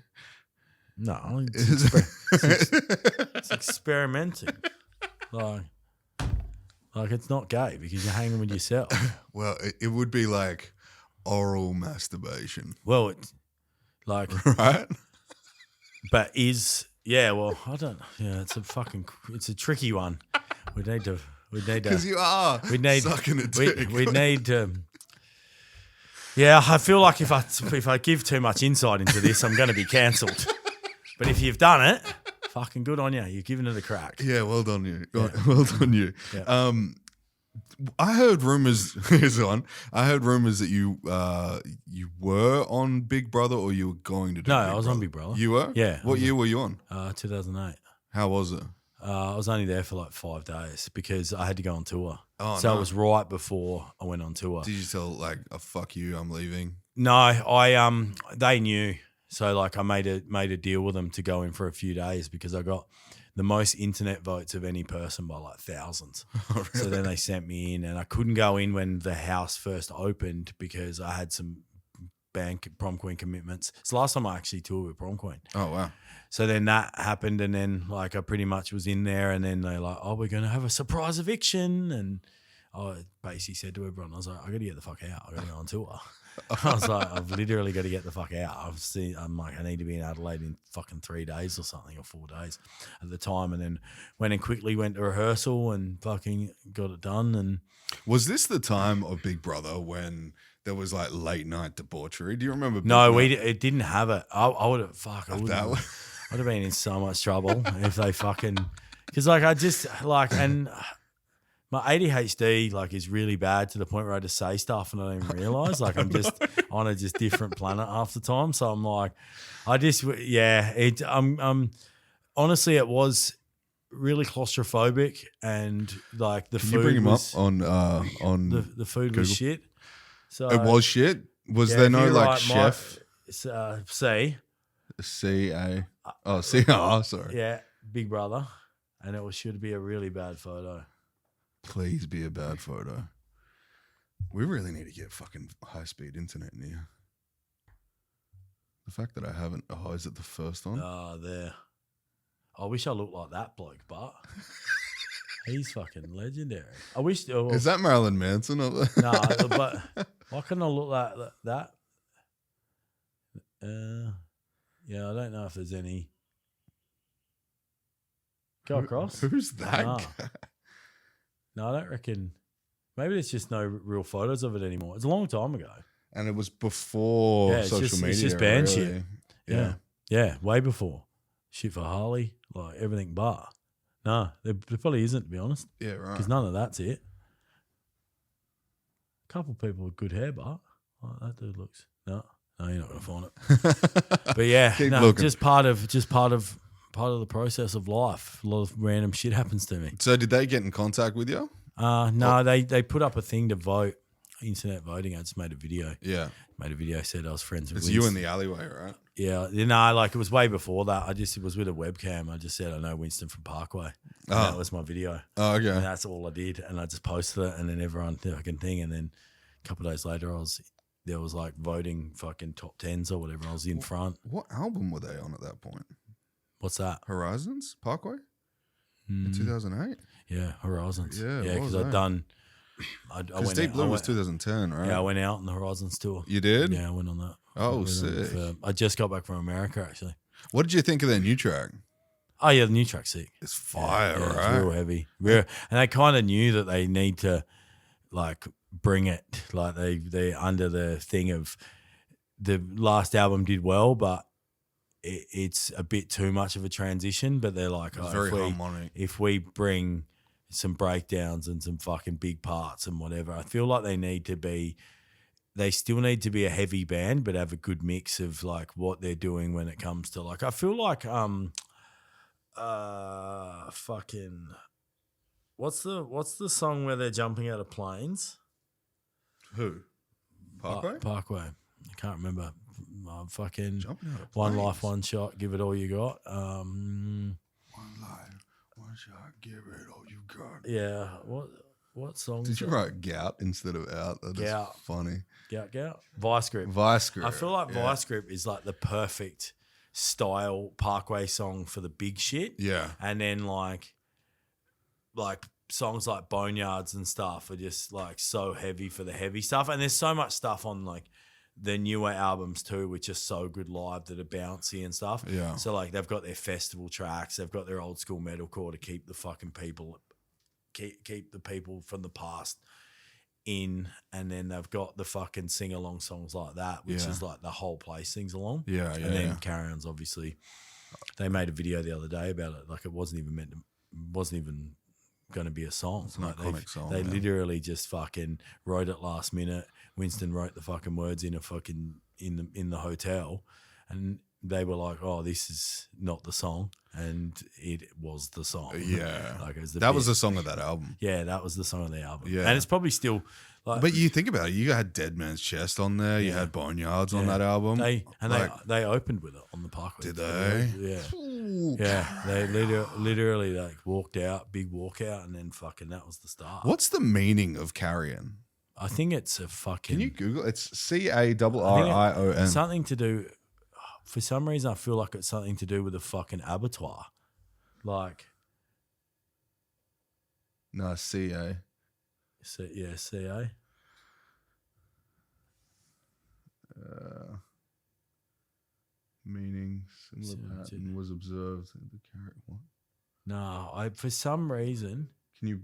Speaker 1: No, it's experimenting. Like it's not gay because you're hanging with yourself.
Speaker 2: Well, it would be like oral masturbation.
Speaker 1: Well, it's like
Speaker 2: right,
Speaker 1: but well, I don't. Yeah, it's a tricky one. We need to
Speaker 2: because you are. Sucking a dick.
Speaker 1: We need to. Yeah, I feel like if I give too much insight into this, I'm going to be cancelled. But if you've done it, fucking good on you. You've given it a crack.
Speaker 2: Yeah, well done you. Yeah. Well done you.
Speaker 1: Yeah.
Speaker 2: I heard rumors. Here's one. I heard rumors that you were on Big Brother or you were going to do.
Speaker 1: No,
Speaker 2: Big
Speaker 1: I was
Speaker 2: Brother.
Speaker 1: on Big Brother.
Speaker 2: You were?
Speaker 1: Yeah.
Speaker 2: What year were you on?
Speaker 1: 2008.
Speaker 2: How was it?
Speaker 1: I was only there for like 5 days because I had to go on tour.
Speaker 2: Oh,
Speaker 1: so
Speaker 2: no.
Speaker 1: it was right before I went on tour.
Speaker 2: Did you tell like, oh, fuck you, I'm leaving?
Speaker 1: No, they knew. So like I made a deal with them to go in for a few days because I got the most internet votes of any person by like thousands.
Speaker 2: Oh, really?
Speaker 1: So then they sent me in, and I couldn't go in when the house first opened because I had some band Prom Queen commitments. It's the last time I actually toured with Prom Queen.
Speaker 2: Oh, wow.
Speaker 1: So then that happened, and then like I pretty much was in there, and then they're like, "Oh, we're going to have a surprise eviction," and I basically said to everyone, I was like, "I got to get the fuck out. I got to go on tour." I was like, "I've literally got to get the fuck out." I'm like, I need to be in Adelaide in fucking 3 days or something, or 4 days at the time, and then went and quickly went to rehearsal and fucking got it done. And
Speaker 2: Was this the time of Big Brother when there was like late night debauchery? Do you remember?
Speaker 1: no, it didn't have it. I would have
Speaker 2: That was-
Speaker 1: I'd have been in so much trouble if they fucking, because like I just like, and my ADHD like is really bad to the point where I just say stuff and I don't even realize like I'm just on a just different planet half the time. So I'm like, honestly it was really claustrophobic, and like the
Speaker 2: Can
Speaker 1: food
Speaker 2: you bring him
Speaker 1: was,
Speaker 2: up on
Speaker 1: the food was
Speaker 2: Google?
Speaker 1: shit. So
Speaker 2: It was shit. Was
Speaker 1: yeah,
Speaker 2: there
Speaker 1: if
Speaker 2: no
Speaker 1: you
Speaker 2: like
Speaker 1: write
Speaker 2: chef? CAR? Sorry.
Speaker 1: Yeah, Big Brother, and it should be a really bad photo.
Speaker 2: Please be a bad photo. We really need to get fucking high speed internet in here. The fact that I haven't. Oh, is it the first one?
Speaker 1: There. I wish I looked like that bloke, but he's fucking legendary. I wish.
Speaker 2: Is that Marilyn Manson? Up there?
Speaker 1: No, but why couldn't I look like that? Yeah, I don't know if there's any. Go across.
Speaker 2: Who's that
Speaker 1: No.
Speaker 2: guy?
Speaker 1: No, I don't reckon. Maybe there's just no real photos of it anymore. It's a long time ago.
Speaker 2: And it was before
Speaker 1: Yeah, it's
Speaker 2: social
Speaker 1: just-
Speaker 2: media.
Speaker 1: it's just band
Speaker 2: really.
Speaker 1: shit. Yeah, way before. Shit for Harley, like everything but. No, there probably isn't, to be honest,
Speaker 2: Yeah, right.
Speaker 1: because none of that's it. A couple people with good hair, but that dude looks. No, you're not gonna find it. But yeah,
Speaker 2: Keep
Speaker 1: no,
Speaker 2: looking.
Speaker 1: just part of the process of life. A lot of random shit happens to me.
Speaker 2: So did they get in contact with you?
Speaker 1: No, they put up a thing to vote, internet voting. I just made a video.
Speaker 2: Yeah.
Speaker 1: Said I was friends with
Speaker 2: It's you in
Speaker 1: Winston.
Speaker 2: the alleyway, right?
Speaker 1: Yeah, like it was way before that. It was with a webcam. I just said I know Winston from Parkway. And that was my video.
Speaker 2: Oh, okay.
Speaker 1: And that's all I did. And I just posted it, and then everyone fucking thing. And then a couple of days later, there was like voting fucking top 10s or whatever. I was in front.
Speaker 2: What album were they on at that point?
Speaker 1: What's that?
Speaker 2: Horizons? Parkway?
Speaker 1: Mm.
Speaker 2: In 2008?
Speaker 1: Yeah, Horizons.
Speaker 2: Yeah,
Speaker 1: Yeah,
Speaker 2: what was
Speaker 1: because I'd
Speaker 2: that?
Speaker 1: done. I
Speaker 2: Because
Speaker 1: went
Speaker 2: Deep
Speaker 1: out-
Speaker 2: Blue
Speaker 1: I
Speaker 2: was
Speaker 1: went-
Speaker 2: 2010, right?
Speaker 1: Yeah, I went out on the Horizons tour.
Speaker 2: You did?
Speaker 1: Yeah, I went on that.
Speaker 2: Oh,
Speaker 1: I went on
Speaker 2: sick.
Speaker 1: with, I just got back from America, actually.
Speaker 2: What did you think of their new track?
Speaker 1: Oh, yeah, the new track's sick.
Speaker 2: It's fire,
Speaker 1: Yeah,
Speaker 2: right?
Speaker 1: It's real heavy. And they kind of knew that they need to, like, bring it. Like, they under the thing of the last album did well, but it's a bit too much of a transition. But they're like,
Speaker 2: It's very harmonic.
Speaker 1: if we bring some breakdowns and some fucking big parts and whatever, I feel like they still need to be a heavy band, but have a good mix of like what they're doing when it comes to like, I feel like fucking what's the song where they're jumping out of planes?
Speaker 2: Who? Parkway?
Speaker 1: Parkway. I can't remember. Fucking
Speaker 2: Jumping out of
Speaker 1: One
Speaker 2: planes.
Speaker 1: Life, One Shot. Give it all you got.
Speaker 2: One life, one shot, give it all you got.
Speaker 1: Yeah. What song?
Speaker 2: Did you write gout instead of out? That is
Speaker 1: Gout.
Speaker 2: funny.
Speaker 1: Gout. Vice Grip.
Speaker 2: Vice Grip.
Speaker 1: I feel like
Speaker 2: yeah.
Speaker 1: Vice Grip is like the perfect style Parkway song for the big shit.
Speaker 2: Yeah.
Speaker 1: And then like songs like Boneyards and stuff are just like so heavy for the heavy stuff. And there's so much stuff on like the newer albums too, which are so good live that are bouncy and stuff.
Speaker 2: Yeah.
Speaker 1: So like they've got their festival tracks, they've got their old school metalcore to keep the fucking people, keep the people from the past in, and then they've got the fucking sing along songs like that, which
Speaker 2: Yeah.
Speaker 1: is like the whole place sings along.
Speaker 2: Yeah,
Speaker 1: And
Speaker 2: yeah,
Speaker 1: then
Speaker 2: yeah.
Speaker 1: Carry-Ons, obviously, they made a video the other day about it. Like it wasn't even going to be a song.
Speaker 2: It's an
Speaker 1: Like
Speaker 2: iconic song,
Speaker 1: They
Speaker 2: yeah.
Speaker 1: literally just fucking wrote it last minute. Winston wrote the fucking words in a fucking in the hotel, and they were like, "Oh, this is not the song," and it was the song.
Speaker 2: Yeah.
Speaker 1: Like it was
Speaker 2: That was the song of that album.
Speaker 1: Yeah, that was the song of the album.
Speaker 2: Yeah.
Speaker 1: And it's probably still like,
Speaker 2: But you think about it, you had Dead Man's Chest on there, you had Boneyards on that album.
Speaker 1: they opened with it on the Parkway.
Speaker 2: Did they?
Speaker 1: Yeah.
Speaker 2: Ooh.
Speaker 1: Yeah. They literally like walked out, big walkout, and then fucking that was the start.
Speaker 2: What's the meaning of carrion?
Speaker 1: I think it's a fucking
Speaker 2: Can you Google? It's CARRION.
Speaker 1: something to do. For some reason, I feel like it's something to do with a fucking abattoir. Like,
Speaker 2: No, CA.
Speaker 1: CA.
Speaker 2: Meaning similar pattern was observed in the carrot one.
Speaker 1: No, for some reason.
Speaker 2: Can you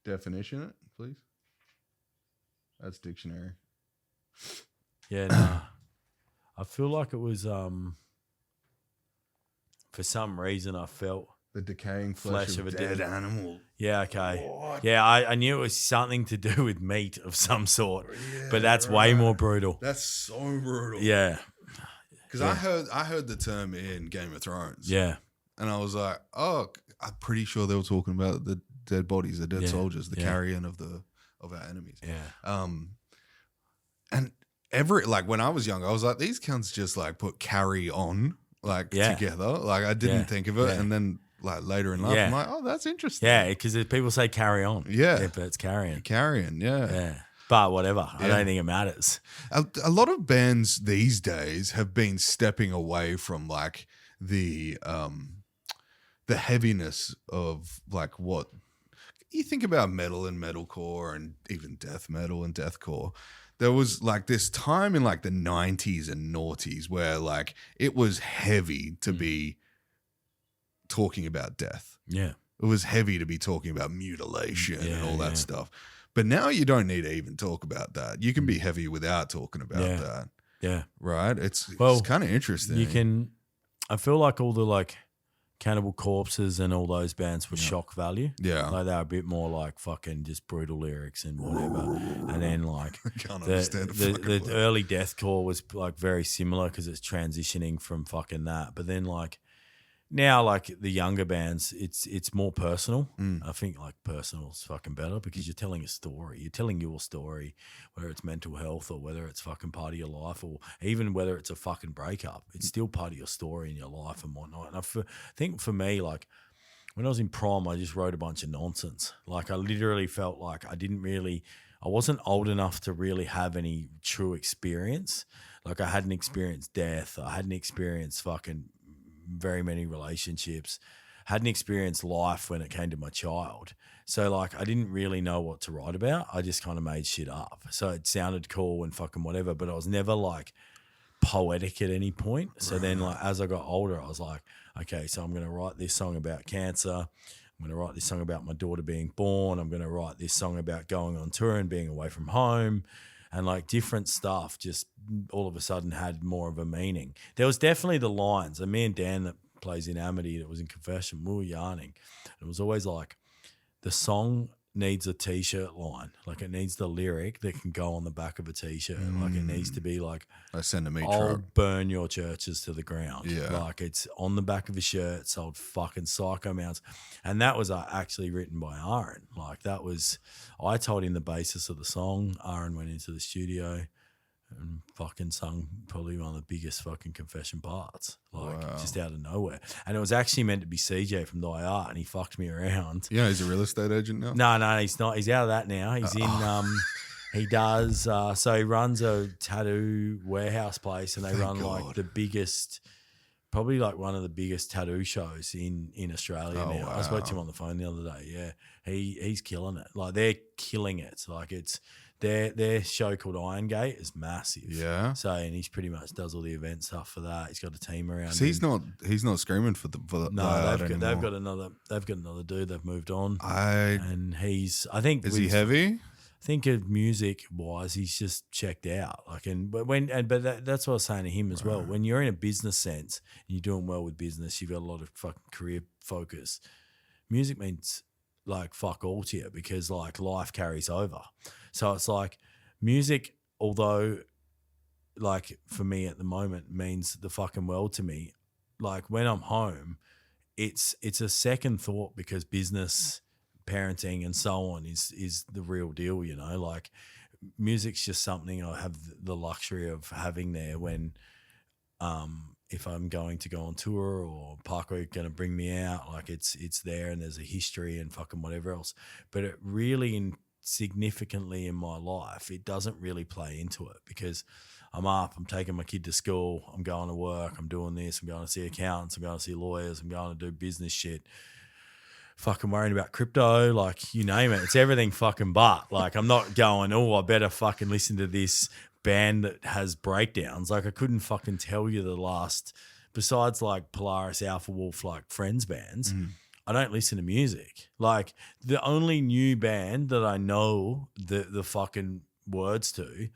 Speaker 2: definition it, please? That's dictionary.
Speaker 1: Yeah, no. I feel like it was for some reason I felt
Speaker 2: The decaying flesh of a dead animal.
Speaker 1: Yeah, okay.
Speaker 2: What?
Speaker 1: Yeah, I knew it was something to do with meat of some sort. But that's way more brutal.
Speaker 2: That's so brutal.
Speaker 1: Yeah.
Speaker 2: Because I heard the term in Game of Thrones.
Speaker 1: Yeah.
Speaker 2: And I was like, oh, I'm pretty sure they were talking about the dead bodies, the dead soldiers, the carrion of our enemies.
Speaker 1: Yeah.
Speaker 2: And when I was young, I was like, these cunts just like put carry on together. Like I didn't think of it.
Speaker 1: Yeah.
Speaker 2: And then like later in life, I'm like, oh, that's interesting.
Speaker 1: Yeah, because people say carry on.
Speaker 2: Yeah.
Speaker 1: If it's carrying.
Speaker 2: Carrion, yeah.
Speaker 1: Yeah. But whatever. I don't think it matters.
Speaker 2: A lot of bands these days have been stepping away from like the heaviness of like what you think about metal and metalcore and even death metal and deathcore. There was like this time in like the 90s and noughties where like it was heavy to be talking about death.
Speaker 1: Yeah.
Speaker 2: It was heavy to be talking about mutilation and all that stuff. But now you don't need to even talk about that. You can be heavy without talking about that.
Speaker 1: Yeah.
Speaker 2: Right? It's kind of interesting.
Speaker 1: I feel like all the like Cannibal Corpses and all those bands were shock value.
Speaker 2: Yeah.
Speaker 1: Like they were a bit more like fucking just brutal lyrics and whatever. And then like the early deathcore was like very similar because it's transitioning from fucking that. But then like now like the younger bands, it's more personal. I think like personal is fucking better because you're telling a story. You're telling your story, whether it's mental health or whether it's fucking part of your life or even whether it's a fucking breakup. It's still part of your story in your life and whatnot. And I think for me, like when I was in prom, I just wrote a bunch of nonsense. Like I literally felt like I wasn't old enough to really have any true experience. Like I hadn't experienced death. I hadn't experienced fucking very many relationships, hadn't experienced life when it came to my child. So like I didn't really know what to write about. I just kind of made shit up. So it sounded cool and fucking whatever, but I was never like poetic at any point. So then like as I got older, I was like, okay, so I'm going to write this song about cancer. I'm going to write this song about my daughter being born. I'm going to write this song about going on tour and being away from home. And like different stuff just all of a sudden had more of a meaning. There was definitely the lines. And me and Dan that plays in Amity that was in Confession, we were yarning. It was always like the song needs a T-shirt line. Like it needs the lyric that can go on the back of a T-shirt. Like it needs to be like,
Speaker 2: I send a meat
Speaker 1: I'll
Speaker 2: truck.
Speaker 1: burn your churches to the ground.
Speaker 2: Yeah.
Speaker 1: Like it's on the back of a shirt, sold fucking psycho amounts. And that was actually written by Aaron. Like that was, I told him the basis of the song. Aaron went into the studio and fucking sung probably one of the biggest fucking Confession parts, like just out of nowhere. And it was actually meant to be CJ from Die Art, and he fucked me around.
Speaker 2: Yeah, he's a real estate agent now.
Speaker 1: No, he's not. He's out of that now. He's in. He does. So he runs a tattoo warehouse place, and they run like the biggest. Probably like one of the biggest tattoo shows in Australia now.
Speaker 2: Wow.
Speaker 1: I spoke to him on the phone the other day. Yeah, he's killing it. Like they're killing it. Like it's their show called Iron Gate is massive.
Speaker 2: Yeah.
Speaker 1: So and he's pretty much does all the event stuff for that. He's got a team around.
Speaker 2: So he's not screaming for
Speaker 1: No, they've got another dude. They've moved on. And he's. I think
Speaker 2: is he heavy?
Speaker 1: I think of music wise, he's just checked out. Like, that's what I was saying to him as well. When you're in a business sense and you're doing well with business, you've got a lot of fucking career focus. Music means like fuck all to you because like life carries over. So it's like music, although like for me at the moment means the fucking world to me. Like when I'm home, it's a second thought because business, parenting, and so on is the real deal. You know, like music's just something I have the luxury of having there when, if I'm going to go on tour or Parker going to bring me out, like it's there and there's a history and fucking whatever else. But it really significantly in my life, it doesn't really play into it because I'm up, I'm taking my kid to school, I'm going to work, I'm doing this, I'm going to see accountants, I'm going to see lawyers, I'm going to do business shit. Fucking worrying about crypto, like you name it. It's everything fucking but. Like I'm not going, oh, I better fucking listen to this band that has breakdowns. Like I couldn't fucking tell you the last, besides like Polaris, Alpha Wolf, like friends bands, I don't listen to music. Like the only new band that I know the fucking words to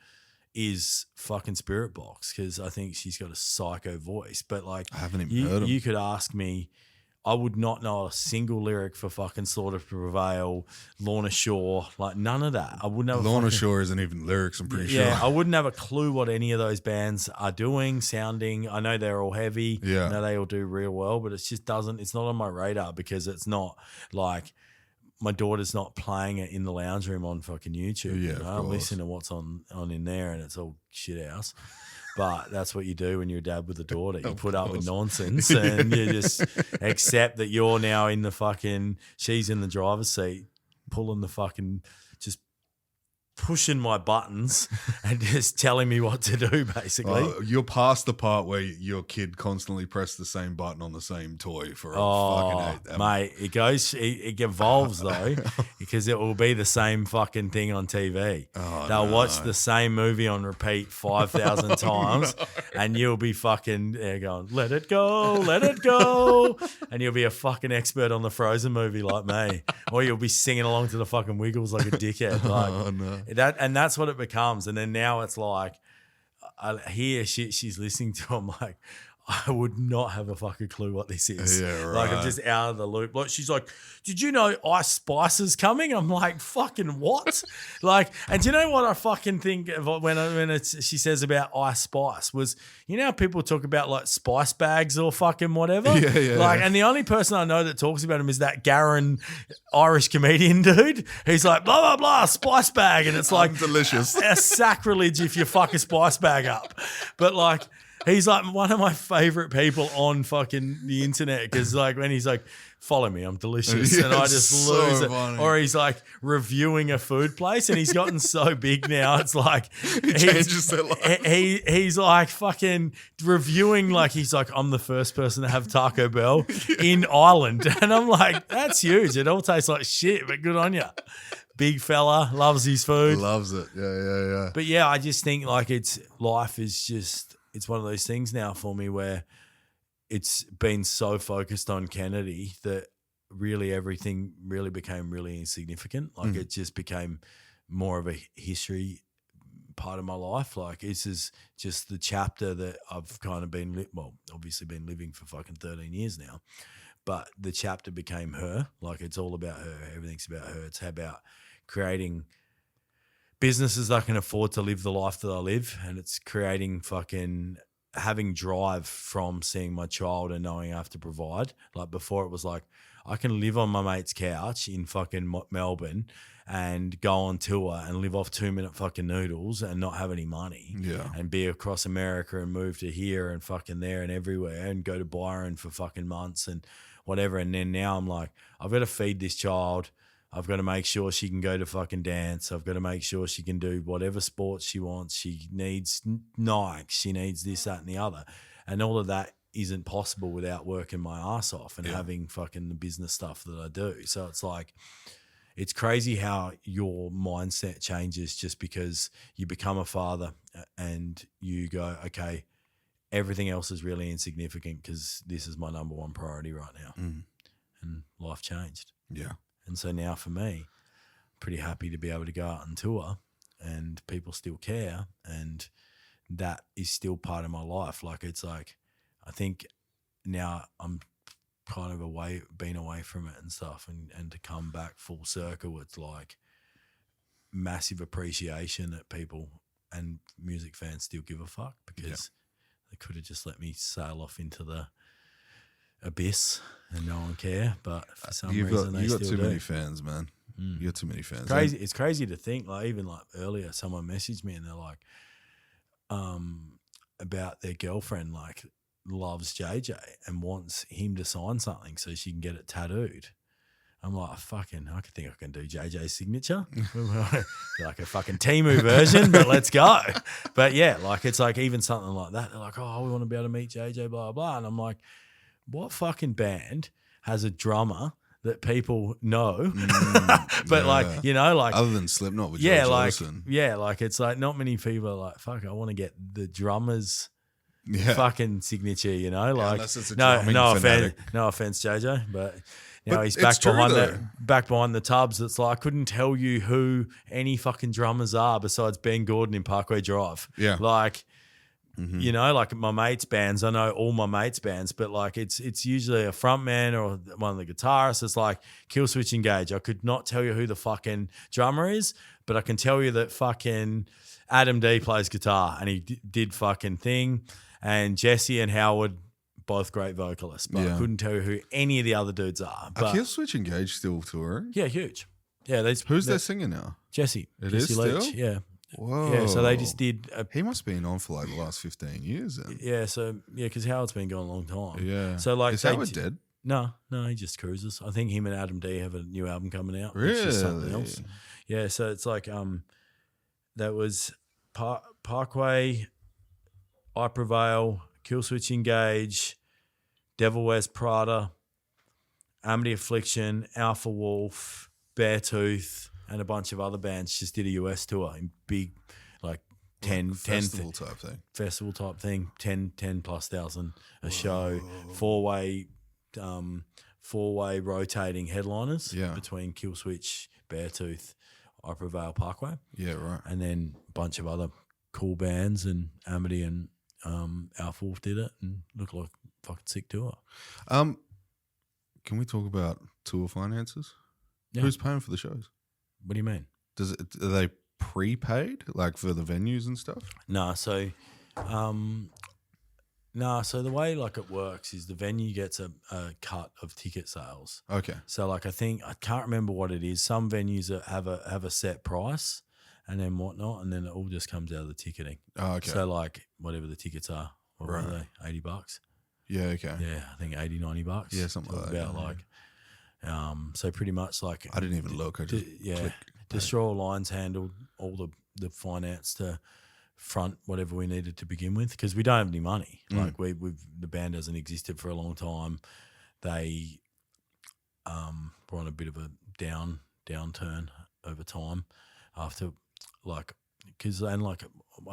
Speaker 1: is fucking Spirit Box because I think she's got a psycho voice. But like
Speaker 2: I haven't even heard them.
Speaker 1: You could ask me, I would not know a single lyric for fucking Slaughter to Prevail, Lorna Shore, like none of that. I wouldn't have
Speaker 2: Lorna Shore isn't even lyrics, I'm pretty sure.
Speaker 1: Yeah, I wouldn't have a clue what any of those bands are doing, sounding. I know they're all heavy.
Speaker 2: Yeah.
Speaker 1: I know they all do real well, but it's not on my radar because it's not like my daughter's not playing it in the lounge room on fucking YouTube.
Speaker 2: Yeah,
Speaker 1: you know?
Speaker 2: of
Speaker 1: I'm
Speaker 2: course.
Speaker 1: listening to what's on in there and it's all shit house. But that's what you do when you're a dad with a daughter. You put up with nonsense and you just accept that you're now in the fucking, she's in the driver's seat, pulling the fucking, just pushing my buttons and just telling me what to do, basically.
Speaker 2: You're past the part where your kid constantly pressed the same button on the same toy for fucking 8
Speaker 1: mate, it evolves though because it will be the same fucking thing on TV. They'll watch the same movie on repeat 5,000 times and you'll be fucking going, let it go, and you'll be a fucking expert on the Frozen movie like me, or you'll be singing along to the fucking Wiggles like a dickhead. Like, that's what it becomes. And then now it's like I hear shit she's listening to. I'm like, I would not have a fucking clue what this is.
Speaker 2: Yeah, right.
Speaker 1: Like I'm just out of the loop. Like she's like, did you know Ice Spice is coming? I'm like, fucking what? Like, and do you know what I fucking think of when she says about Ice Spice was, you know how people talk about like spice bags or fucking whatever?
Speaker 2: Yeah.
Speaker 1: Like, and the only person I know that talks about him is that Garen Irish comedian dude. He's like, blah, blah, blah, spice bag. And it's like
Speaker 2: delicious.
Speaker 1: A sacrilege if you fuck a spice bag up. But like, he's like one of my favorite people on fucking the internet because like when he's like, follow me, I'm delicious.
Speaker 2: Yeah,
Speaker 1: and I just
Speaker 2: so
Speaker 1: lose it.
Speaker 2: funny.
Speaker 1: Or he's like reviewing a food place and he's gotten so big now. It's like,
Speaker 2: changes their life.
Speaker 1: he's like fucking reviewing like he's like, I'm the first person to have Taco Bell in Ireland. And I'm like, that's huge. It all tastes like shit, but good on you. Big fella, loves his food.
Speaker 2: Loves it. Yeah.
Speaker 1: But yeah, I just think like life is just, it's one of those things now for me where it's been so focused on Kennedy that really everything really became really insignificant. Like it just became more of a history part of my life. Like this is just the chapter that I've kind of been, obviously been living for fucking 13 years now, but the chapter became her. Like it's all about her. Everything's about her. It's about creating businesses that can afford to live the life that I live, and it's creating fucking having drive from seeing my child and knowing I have to provide. Like before it was like, I can live on my mate's couch in fucking Melbourne and go on tour and live off 2-minute fucking noodles and not have any money.
Speaker 2: Yeah.
Speaker 1: And be across America and move to here and fucking there and everywhere and go to Byron for fucking months and whatever. And then now I'm like, I've got to feed this child. I've got to make sure she can go to fucking dance. I've got to make sure she can do whatever sports she wants. She needs Nike. She needs this, that, and the other. And all of that isn't possible without working my ass off and having fucking the business stuff that I do. So it's like, it's crazy how your mindset changes just because you become a father and you go, okay, everything else is really insignificant because this is my number one priority right now. And life changed.
Speaker 2: Yeah.
Speaker 1: And so now for me, pretty happy to be able to go out and tour and people still care. And that is still part of my life. Like, it's like, I think now I'm kind of been away from it and stuff and to come back full circle, it's like massive appreciation that people and music fans still give a fuck because they could have just let me sail off into the abyss and no one care. But for some reason they still do.
Speaker 2: You got too many fans, man. You got too many fans.
Speaker 1: Crazy. It's crazy to think. Like even like earlier, someone messaged me and they're like, about their girlfriend like loves JJ and wants him to sign something so she can get it tattooed. I'm like, I think I can do JJ's signature. Like a fucking Temu version, but let's go. But yeah, like it's like even something like that. They're like, oh, we want to be able to meet JJ, blah, blah. And I'm like, what fucking band has a drummer that people know? But like, you know, like
Speaker 2: other than Slipknot with George Harrison.
Speaker 1: Like it's like not many people are like, fuck, I want to get the drummer's fucking signature, you know? Like
Speaker 2: unless it's a no
Speaker 1: offense, JJ, but now he's back behind the tubs. It's like I couldn't tell you who any fucking drummers are besides Ben Gordon in Parkway Drive.
Speaker 2: Yeah.
Speaker 1: Like you know, like my mates' bands, I know all my mates' bands, but like it's usually a front man or one of the guitarists. It's like Killswitch Engage. I could not tell you who the fucking drummer is, but I can tell you that fucking Adam D plays guitar and he did fucking thing. And Jesse and Howard, both great vocalists, but I couldn't tell you who any of the other dudes are. But,
Speaker 2: are Killswitch Engage still touring?
Speaker 1: Yeah, huge. Yeah,
Speaker 2: who's their singer now?
Speaker 1: Jesse.
Speaker 2: Jesse
Speaker 1: Leach.
Speaker 2: Still?
Speaker 1: Yeah.
Speaker 2: Whoa.
Speaker 1: Yeah, so they just did.
Speaker 2: He must have been on for like the last 15 years then.
Speaker 1: Yeah, so because Howard's been going a long time.
Speaker 2: Yeah.
Speaker 1: So like,
Speaker 2: is Howard dead?
Speaker 1: No, he just cruises. I think him and Adam D have a new album coming out.
Speaker 2: Really?
Speaker 1: It's just something else. Yeah, so it's like that was Parkway, I Prevail, Killswitch Engage, Devil Wears Prada, Amity Affliction, Alpha Wolf, Beartooth, and a bunch of other bands just did a US tour in big, like 10
Speaker 2: festival type thing.
Speaker 1: 10 plus thousand a show, four-way rotating headliners between Killswitch, Beartooth, I Prevail, Parkway.
Speaker 2: Yeah, right.
Speaker 1: And then a bunch of other cool bands, and Amity and Alpha Wolf did it and looked like a fucking sick tour.
Speaker 2: Can we talk about tour finances?
Speaker 1: Yeah.
Speaker 2: Who's paying for the shows?
Speaker 1: What do you mean?
Speaker 2: Are they prepaid, like for the venues and stuff?
Speaker 1: No, so the way like it works is the venue gets a cut of ticket sales.
Speaker 2: Okay.
Speaker 1: So like I can't remember what it is. Some venues have a set price and then whatnot, and then it all just comes out of the ticketing.
Speaker 2: Oh, okay.
Speaker 1: So like whatever the tickets are, what are they? $80?
Speaker 2: Yeah, okay.
Speaker 1: Yeah, I think $80-$90.
Speaker 2: Yeah, something like that.
Speaker 1: About like so pretty much like
Speaker 2: I didn't even look. I just
Speaker 1: Destroy Lines handled all the finance to front whatever we needed to begin with because we don't have any money. Like the band hasn't existed for a long time. They were on a bit of a downturn over time after like because I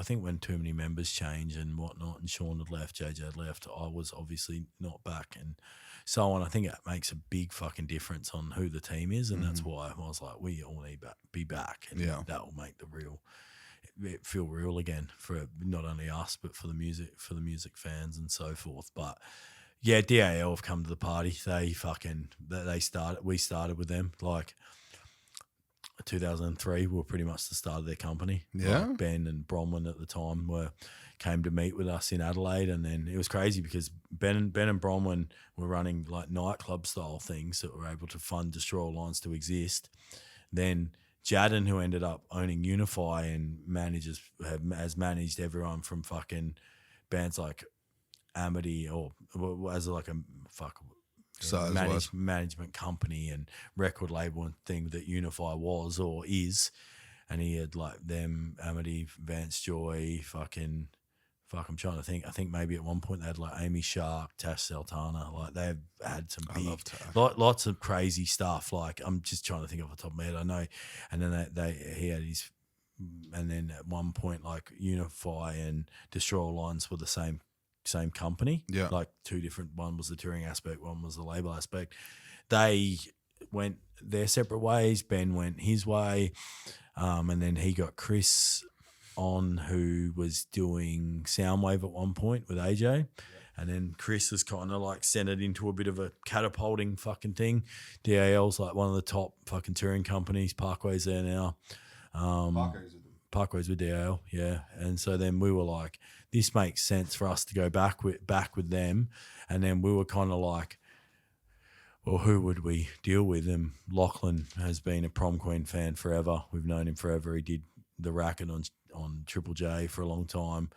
Speaker 1: think when too many members change and whatnot, and Sean had left, JJ had left, I was obviously not back and so on. I think it makes a big fucking difference on who the team is, and that's why I was like, we all need to be back, and that will make it feel real again for not only us but for the music fans and so forth. But yeah, DAL have come to the party. We started with them like 2003. We were pretty much the start of their company.
Speaker 2: Yeah,
Speaker 1: like Ben and Bronwyn at the time came to meet with us in Adelaide, and then it was crazy because Ben and Bronwyn were running like nightclub style things that were able to fund Destroy Lines to exist. Then Jadden, who ended up owning Unify and has managed everyone from fucking bands like Amity or as like a management company and record label and thing that Unify was or is, and he had like them, Amity, Vance Joy, I'm trying to think. I think maybe at one point they had like Amy Sharp, Tash Sultana. Like they've had some big, lots of crazy stuff. Like I'm just trying to think off the top of my head. I know, and then he had his, and then at one point like Unify and Destroy Lines were the same company.
Speaker 2: Yeah,
Speaker 1: like two different. One was the touring aspect, one was the label aspect. They went their separate ways. Ben went his way, and then he got Chris on, who was doing Soundwave at one point with AJ, and then Chris was kind of like sent it into a bit of a catapulting fucking thing. DAL's like one of the top fucking touring companies. Parkway's there now. Parkways with DL, yeah. And so then we were like, this makes sense for us to go back with them. And then we were kind of like, well, who would we deal with? And Lachlan has been a Prom Queen fan forever. We've known him forever. He did the racket on Triple J for a long time.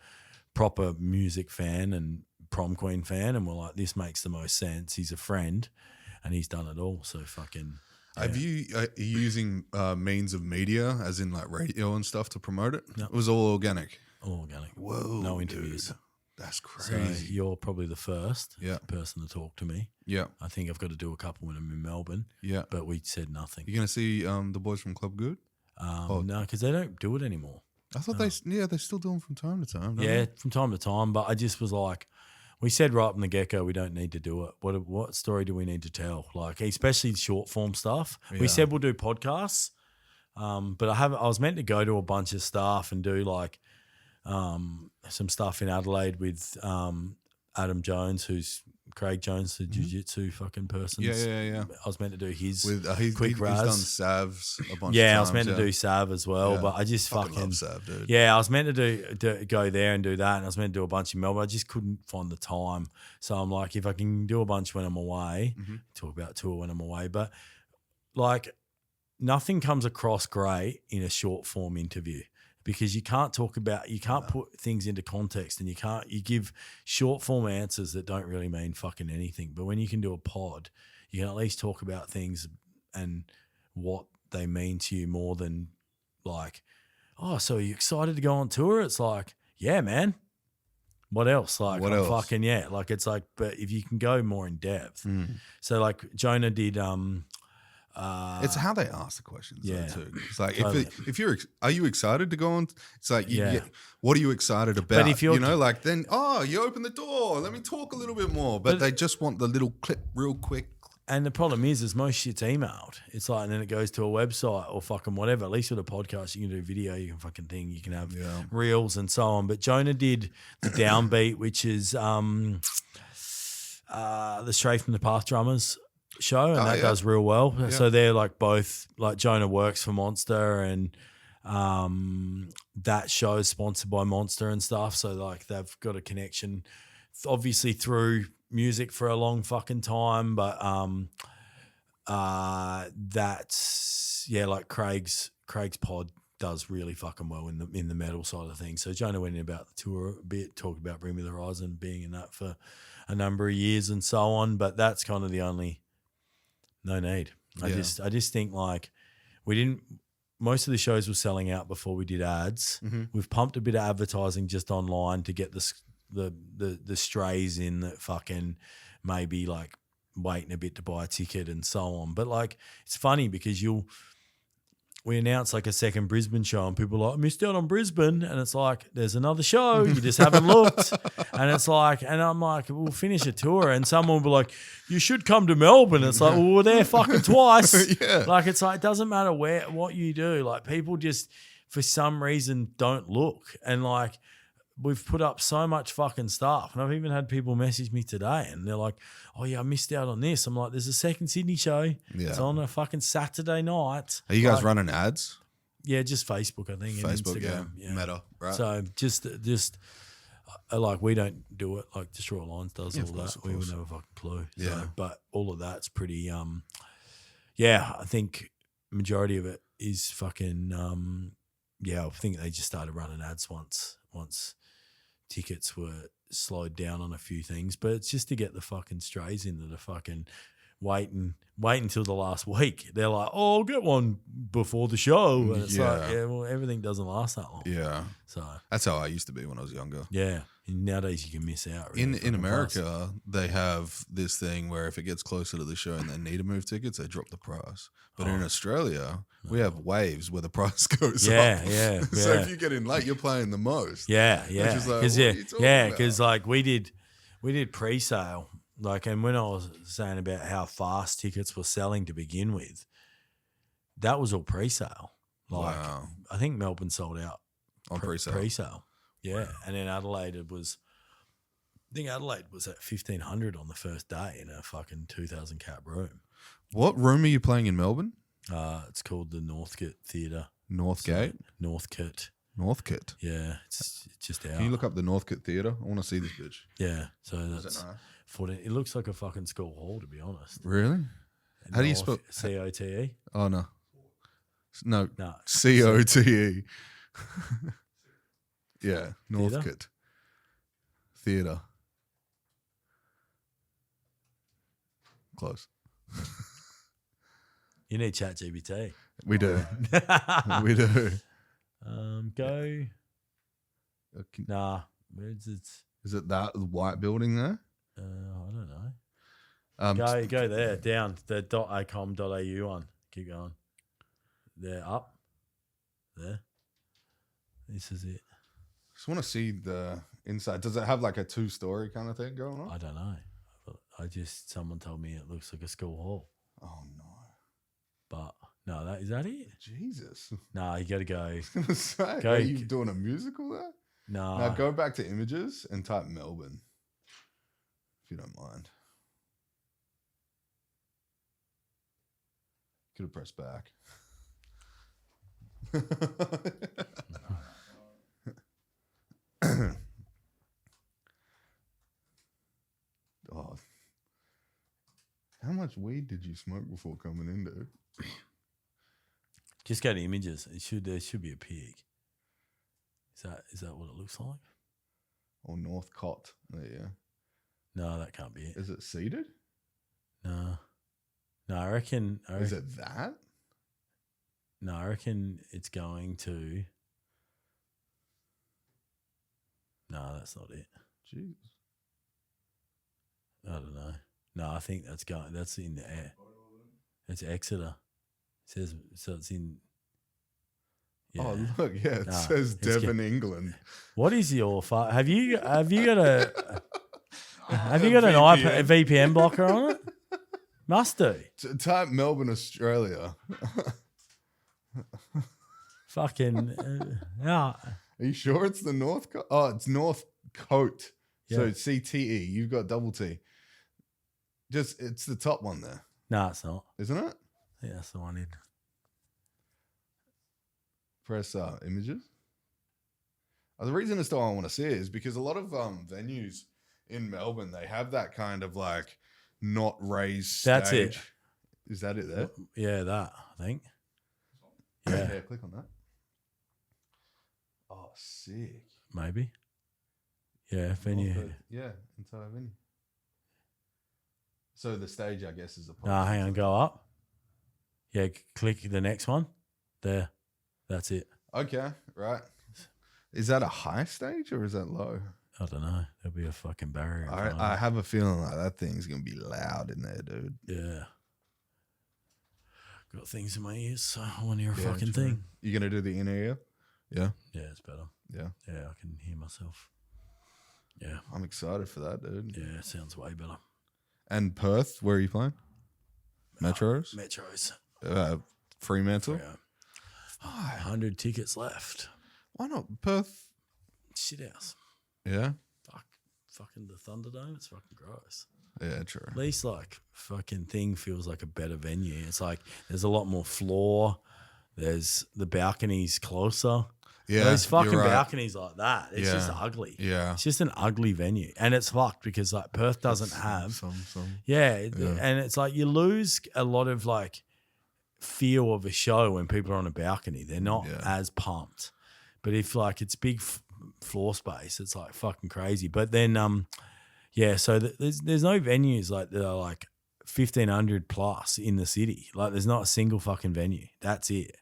Speaker 1: Proper music fan and Prom Queen fan. And we're like, this makes the most sense. He's a friend and he's done it all. So fucking... Yeah.
Speaker 2: Are you using means of media, as in like radio and stuff, to promote it?
Speaker 1: No.
Speaker 2: It was all organic.
Speaker 1: All organic.
Speaker 2: Whoa,
Speaker 1: no interviews.
Speaker 2: Dude. That's crazy.
Speaker 1: So you're probably the first person to talk to me.
Speaker 2: Yeah.
Speaker 1: I think I've got to do a couple when I'm in Melbourne. Yeah. But we said nothing.
Speaker 2: You're going to see the boys from Club Good?
Speaker 1: No, because they don't do it anymore.
Speaker 2: I thought they still do them from time to time.
Speaker 1: Yeah, from time to time. But I just was like, we said right from the get-go, we don't need to do it. What story do we need to tell? Like, especially short form stuff. Yeah. We said we'll do podcasts, but I was meant to go to a bunch of stuff and do like some stuff in Adelaide with Adam Jones, who's Craig Jones, the jiu-jitsu fucking person.
Speaker 2: Yeah.
Speaker 1: I was meant to do his
Speaker 2: quick Raz. He's done Savs a bunch of times.
Speaker 1: Yeah, I was meant to do Sav as well, but I just fucking
Speaker 2: love Sav, dude.
Speaker 1: Yeah, I was meant to go there and do that, and I was meant to do a bunch in Melbourne. I just couldn't find the time. So I'm like, if I can do a bunch when I'm away, talk about tour when I'm away, but like nothing comes across great in a short form interview. Because you can't put things into context, and you give short form answers that don't really mean fucking anything. But when you can do a pod, you can at least talk about things and what they mean to you more than like, oh, so are you excited to go on tour? It's like, yeah, man. What else? Like,
Speaker 2: what else?
Speaker 1: Fucking yeah. Like, it's like, but if you can go more in depth. So like Jona did,
Speaker 2: it's how they ask the questions, too. It's like
Speaker 1: totally.
Speaker 2: Are you excited to go on? It's like, what are you excited about? But if you're, then you open the door. Let me talk a little bit more. But they just want the little clip real quick.
Speaker 1: And the problem is most shit's emailed. It's like, and then it goes to a website or fucking whatever. At least with a podcast, you can do video, you can fucking thing, you can have reels and so on. But Jona did the Downbeat, which is the Straight from the Path drummers show, and that does real well. Yeah. So they're like both, like Jona works for Monster, and that show is sponsored by Monster and stuff. So like they've got a connection, obviously through music for a long fucking time, but that's like Craig's pod does really fucking well in the metal side of things. So Jona went in about the tour a bit, talked about Bring Me the Horizon, being in that for a number of years and so on. But that's kind of the only. No need. I just think like most of the shows were selling out before we did ads. We've pumped a bit of advertising just online to get the strays in that fucking maybe like waiting a bit to buy a ticket and so on. But like, it's funny because we announced like a second Brisbane show and people are like, I missed out on Brisbane. And it's like, there's another show. You just haven't looked. And it's like, and I'm like, we'll finish a tour. And someone will be like, you should come to Melbourne. It's like, well, we're there fucking twice. Like, it's like, it doesn't matter what you do. Like, people just, for some reason, don't look. And like, we've put up so much fucking stuff. And I've even had people message me today and they're like, oh yeah, I missed out on this. I'm like, there's a second Sydney show. Yeah. It's on a fucking Saturday night.
Speaker 2: Are you guys running ads?
Speaker 1: Yeah, just Facebook, I think.
Speaker 2: Facebook,
Speaker 1: and Instagram. Yeah.
Speaker 2: Meta, right.
Speaker 1: So just like we don't do it. Like Destroy Lines does all that. We would never fucking clue.
Speaker 2: Yeah.
Speaker 1: So, but all of that's pretty, I think majority of it is fucking, I think they just started running ads once tickets were slowed down on a few things, but it's just to get the fucking strays in that are fucking wait until the last week. They're like, oh, I'll get one before the show. And it's like, well, everything doesn't last that long.
Speaker 2: Yeah.
Speaker 1: So
Speaker 2: that's how I used to be when I was younger.
Speaker 1: Yeah. And nowadays you can miss out. Really,
Speaker 2: in America, they have this thing where if it gets closer to the show and they need to move tickets, they drop the price. But in Australia, we have waves where the price goes up.
Speaker 1: Yeah.
Speaker 2: So if you get in late, you're playing the most.
Speaker 1: Yeah.
Speaker 2: Like,
Speaker 1: because like we did pre-sale. Like, and when I was saying about how fast tickets were selling to begin with, that was all pre-sale. Like, wow. I think Melbourne sold out
Speaker 2: on pre-sale.
Speaker 1: Yeah, wow. And then Adelaide at 1,500 on the first day in a fucking 2,000 cap room.
Speaker 2: What room are you playing in Melbourne?
Speaker 1: It's called the Northcote Theatre.
Speaker 2: Northgate?
Speaker 1: Northcote.
Speaker 2: Northcote.
Speaker 1: Yeah, it's just out.
Speaker 2: Can you look up the Northcote Theatre? I want to see this bitch.
Speaker 1: Yeah, so
Speaker 2: Is
Speaker 1: that's
Speaker 2: it nice?
Speaker 1: it looks like a fucking school hall, to be honest.
Speaker 2: Really? How do you spell
Speaker 1: COTE?
Speaker 2: Oh no, no,
Speaker 1: No,
Speaker 2: COTE. Yeah, Northcote Theatre. Close.
Speaker 1: you need ChatGPT.
Speaker 2: We do. We do.
Speaker 1: Go. Nah, where's it?
Speaker 2: Is it that white building there?
Speaker 1: I don't know. Go there, down the .acom.au one. Keep going. There, up. There. This is it.
Speaker 2: Just want to see the inside. Does it have like a 2-story kind of thing going on?
Speaker 1: I don't know. Someone told me it looks like a school hall.
Speaker 2: Oh no.
Speaker 1: But no, is that it?
Speaker 2: Jesus.
Speaker 1: No, you got to go.
Speaker 2: I was gonna say,
Speaker 1: Go.
Speaker 2: are you doing a musical there?
Speaker 1: No.
Speaker 2: Now go back to images and type Melbourne, if you don't mind. Could have pressed back. Oh, how much weed did you smoke before coming in, dude?
Speaker 1: Just go to images. There should be a pig. Is that what it looks like?
Speaker 2: Or Northcote? There you go.
Speaker 1: No, that can't be it.
Speaker 2: Is it seated?
Speaker 1: No, I reckon.
Speaker 2: Is it that?
Speaker 1: No, I reckon it's going to. No, that's not it.
Speaker 2: Jeez.
Speaker 1: I don't know. No, I think that's going. That's in the air. It's Exeter. It says so. It's in. Yeah.
Speaker 2: Oh look, yeah, it says Devon, England.
Speaker 1: What is your? Have you got a? Have you got an a VPN blocker on it? Must do.
Speaker 2: Type Melbourne, Australia.
Speaker 1: Fucking yeah.
Speaker 2: Are you sure it's the Northcote? Oh, it's Northcote. So
Speaker 1: Yeah.
Speaker 2: CTE. You've got double T. It's the top one there,
Speaker 1: No, it's not.
Speaker 2: isn't it?
Speaker 1: Yeah, that's the one in.
Speaker 2: Press images. The reason as to why I want to see it is because a lot of venues in Melbourne, they have that kind of like not raised stage.
Speaker 1: That's it.
Speaker 2: Is that it there?
Speaker 1: Yeah, that I think. Yeah,
Speaker 2: Yeah, click on that. Oh, sick.
Speaker 1: maybe. Yeah, venue.
Speaker 2: Yeah, entire venue. So the stage, I guess, is a
Speaker 1: No, hang on, go up. Yeah, click the next one. There. That's it.
Speaker 2: Okay, right. Is that a high stage or is that low?
Speaker 1: I don't know. There'll be a fucking barrier. in front of
Speaker 2: I
Speaker 1: it.
Speaker 2: have a feeling like that thing's going to be loud in there, dude.
Speaker 1: Yeah. Got things in my ears, so I want to hear a
Speaker 2: Yeah,
Speaker 1: fucking
Speaker 2: true.
Speaker 1: thing.
Speaker 2: You going to do the inner ear? Yeah.
Speaker 1: Yeah, it's better.
Speaker 2: Yeah.
Speaker 1: Yeah, I can hear myself. Yeah.
Speaker 2: I'm excited for that, dude.
Speaker 1: Yeah, it sounds way better.
Speaker 2: And Perth, where are you playing? Metros?
Speaker 1: Metros.
Speaker 2: Fremantle?
Speaker 1: Yeah. 100 tickets left.
Speaker 2: Why not Perth?
Speaker 1: Shit house.
Speaker 2: Yeah.
Speaker 1: Fucking the Thunderdome. It's fucking gross.
Speaker 2: Yeah, true.
Speaker 1: At least like fucking thing feels like a better venue. It's like there's a lot more floor. There's the balconies closer.
Speaker 2: Yeah.
Speaker 1: Those fucking
Speaker 2: you're right.
Speaker 1: balconies like that. It's just
Speaker 2: Yeah.
Speaker 1: ugly.
Speaker 2: Yeah.
Speaker 1: It's just an ugly venue. And it's fucked because like Perth doesn't have
Speaker 2: some.
Speaker 1: Yeah.
Speaker 2: Yeah.
Speaker 1: And it's like you lose a lot of like feel of a show when people are on a balcony. They're not
Speaker 2: Yeah.
Speaker 1: as pumped. But if like it's big floor space, it's like fucking crazy. But then yeah, so there's no venues like that are like 1,500 plus in the city. Like there's not a single fucking venue. That's it.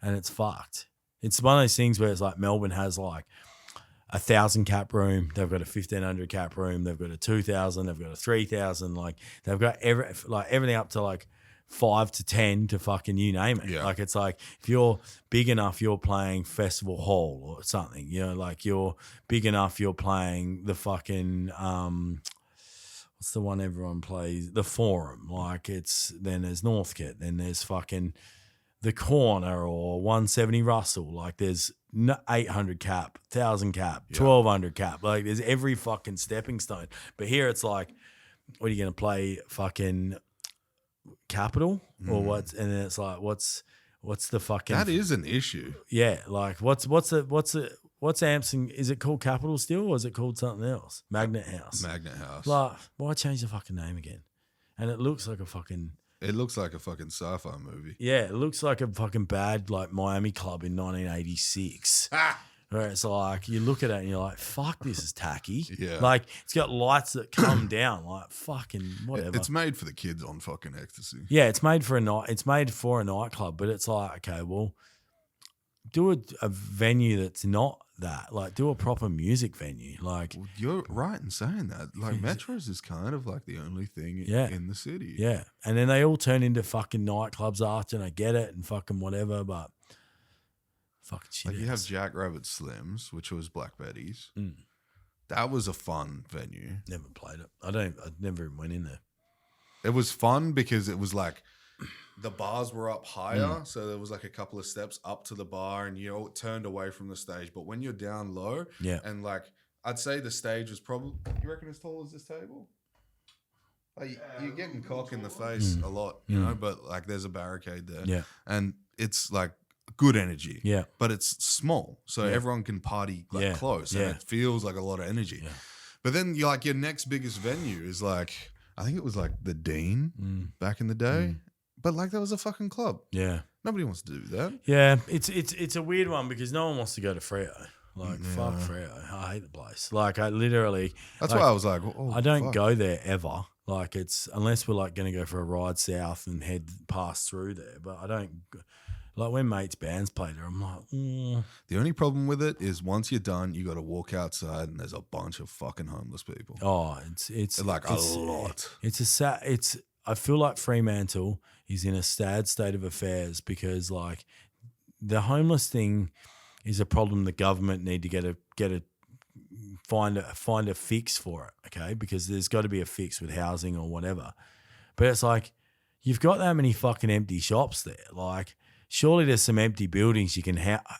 Speaker 1: And it's fucked. It's one of those things where it's like Melbourne has like 1,000 cap room. They've got a 1,500 cap room. They've got a 2,000. They've got a 3,000. Like they've got everything up to like 5 to 10 to fucking you name it.
Speaker 2: Yeah.
Speaker 1: Like it's like if you're big enough, you're playing Festival Hall or something. You know, like you're big enough, you're playing the fucking what's the one everyone plays? The Forum. Like then there's Northcote. Then there's fucking the Corner or 170 Russell. Like there's 800 cap, 1,000 cap, 1,200 cap. Like there's every fucking stepping stone. But here it's like, what are you going to play? Fucking Capital or what? And then it's like, what what's the fucking
Speaker 2: That is an issue.
Speaker 1: yeah, like what's Amson? Is it called Capital Steel or is it called something else? Magnet House.
Speaker 2: Magnet House.
Speaker 1: Like, why change the fucking name again? And it looks like a fucking
Speaker 2: It looks like a fucking sci-fi movie.
Speaker 1: yeah, it looks like a fucking bad like Miami club in 1986. Where it's like you look at it and you're like, "Fuck, this is tacky."
Speaker 2: Yeah.
Speaker 1: like it's got lights that come down, like fucking whatever.
Speaker 2: It's made for the kids on fucking ecstasy.
Speaker 1: Yeah, it's made for a night. It's made for a nightclub, but it's like, okay, well, do a venue that's not that. Like, do a proper music venue. Like,
Speaker 2: Well, you're right in saying that. Like, Metros is kind of like the only thing
Speaker 1: Yeah.
Speaker 2: in the city.
Speaker 1: yeah, and then they all turn into fucking nightclubs after, and I get it, and fucking whatever, but fucking shit.
Speaker 2: Like, you have Jackrabbit Slims, which was Black Betty's.
Speaker 1: Mm.
Speaker 2: That was a fun venue.
Speaker 1: Never played it. I never even went in there.
Speaker 2: It was fun because it was like the bars were up higher,
Speaker 1: Mm.
Speaker 2: so there was like a couple of steps up to the bar, and you turned away from the stage. But when you're down low,
Speaker 1: Yeah.
Speaker 2: and like I'd say the stage was probably, you reckon as tall as this table? Like, you're getting cock in the face a lot, you know, but like there's a barricade there,
Speaker 1: Yeah.
Speaker 2: and it's like good energy,
Speaker 1: Yeah.
Speaker 2: but it's small, so everyone can party like
Speaker 1: Yeah.
Speaker 2: close,
Speaker 1: Yeah.
Speaker 2: and it feels like a lot of energy.
Speaker 1: Yeah.
Speaker 2: But then you're like, your next biggest venue is like, I think it was like the Dean back in the day. But like that was a fucking club.
Speaker 1: Yeah.
Speaker 2: Nobody wants to do that.
Speaker 1: Yeah. It's a weird one because no one wants to go to Freo. Like, fuck Freo. I hate the place. Like, I literally.
Speaker 2: That's
Speaker 1: like,
Speaker 2: why I was like, oh,
Speaker 1: I don't
Speaker 2: fuck.
Speaker 1: go there ever. Like, it's unless we're like going to go for a ride south and head past through there. But I don't. Like, when mates' bands play there, I'm like,
Speaker 2: The only problem with it is once you're done, you got to walk outside and there's a bunch of fucking homeless people.
Speaker 1: oh, it's
Speaker 2: Like a
Speaker 1: it's,
Speaker 2: lot.
Speaker 1: I feel like Fremantle is in a sad state of affairs because like the homeless thing is a problem the government need to find a fix for it, okay? Because there's got to be a fix with housing or whatever. But it's like you've got that many fucking empty shops there. Like surely there's some empty buildings you can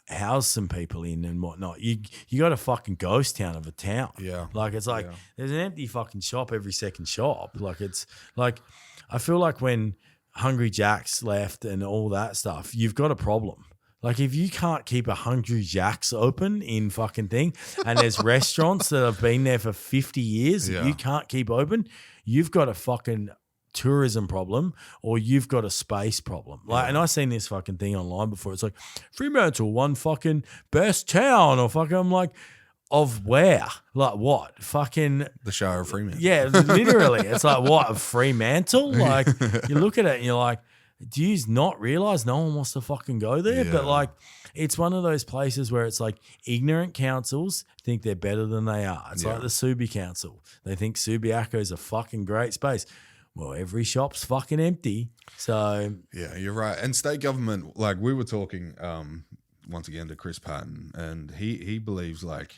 Speaker 1: house some people in and whatnot. You got a fucking ghost town of a town.
Speaker 2: Yeah.
Speaker 1: Like it's like
Speaker 2: Yeah.
Speaker 1: there's an empty fucking shop every second shop. Like it's like I feel like when Hungry Jack's left and all that stuff, you've got a problem. Like if you can't keep a Hungry Jack's open in fucking thing and there's restaurants that have been there for 50 years,
Speaker 2: Yeah.
Speaker 1: you can't keep open, you've got a fucking tourism problem or you've got a space problem. Like, and I seen this fucking thing online before. It's like Fremantle won fucking best town or fucking, I'm like, of where? Like what? Fucking
Speaker 2: The Shire of Fremantle.
Speaker 1: yeah, literally. It's like what, a Fremantle? Like you look at it and you're like, do you not realize no one wants to fucking go there?
Speaker 2: Yeah.
Speaker 1: But like, it's one of those places where it's like ignorant councils think they're better than they are. It's like the Subi Council. They think Subiaco is a fucking great space. Well, every shop's fucking empty. So
Speaker 2: Yeah, you're right. And state government, like we were talking once again to Chris Patton, and he believes like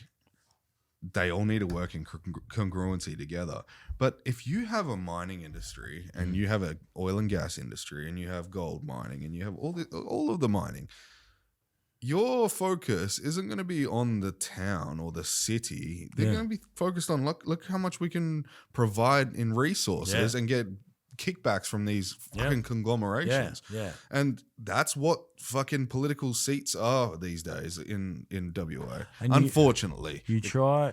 Speaker 2: they all need to work in congruency together. But if you have a mining industry and you have an oil and gas industry and you have gold mining and you have all of the mining, your focus isn't going to be on the town or the city. They're going to be focused on look how much we can provide in resources and get kickbacks from these fucking conglomerations.
Speaker 1: yeah.
Speaker 2: And that's what fucking political seats are these days in WA.
Speaker 1: And
Speaker 2: unfortunately.
Speaker 1: You try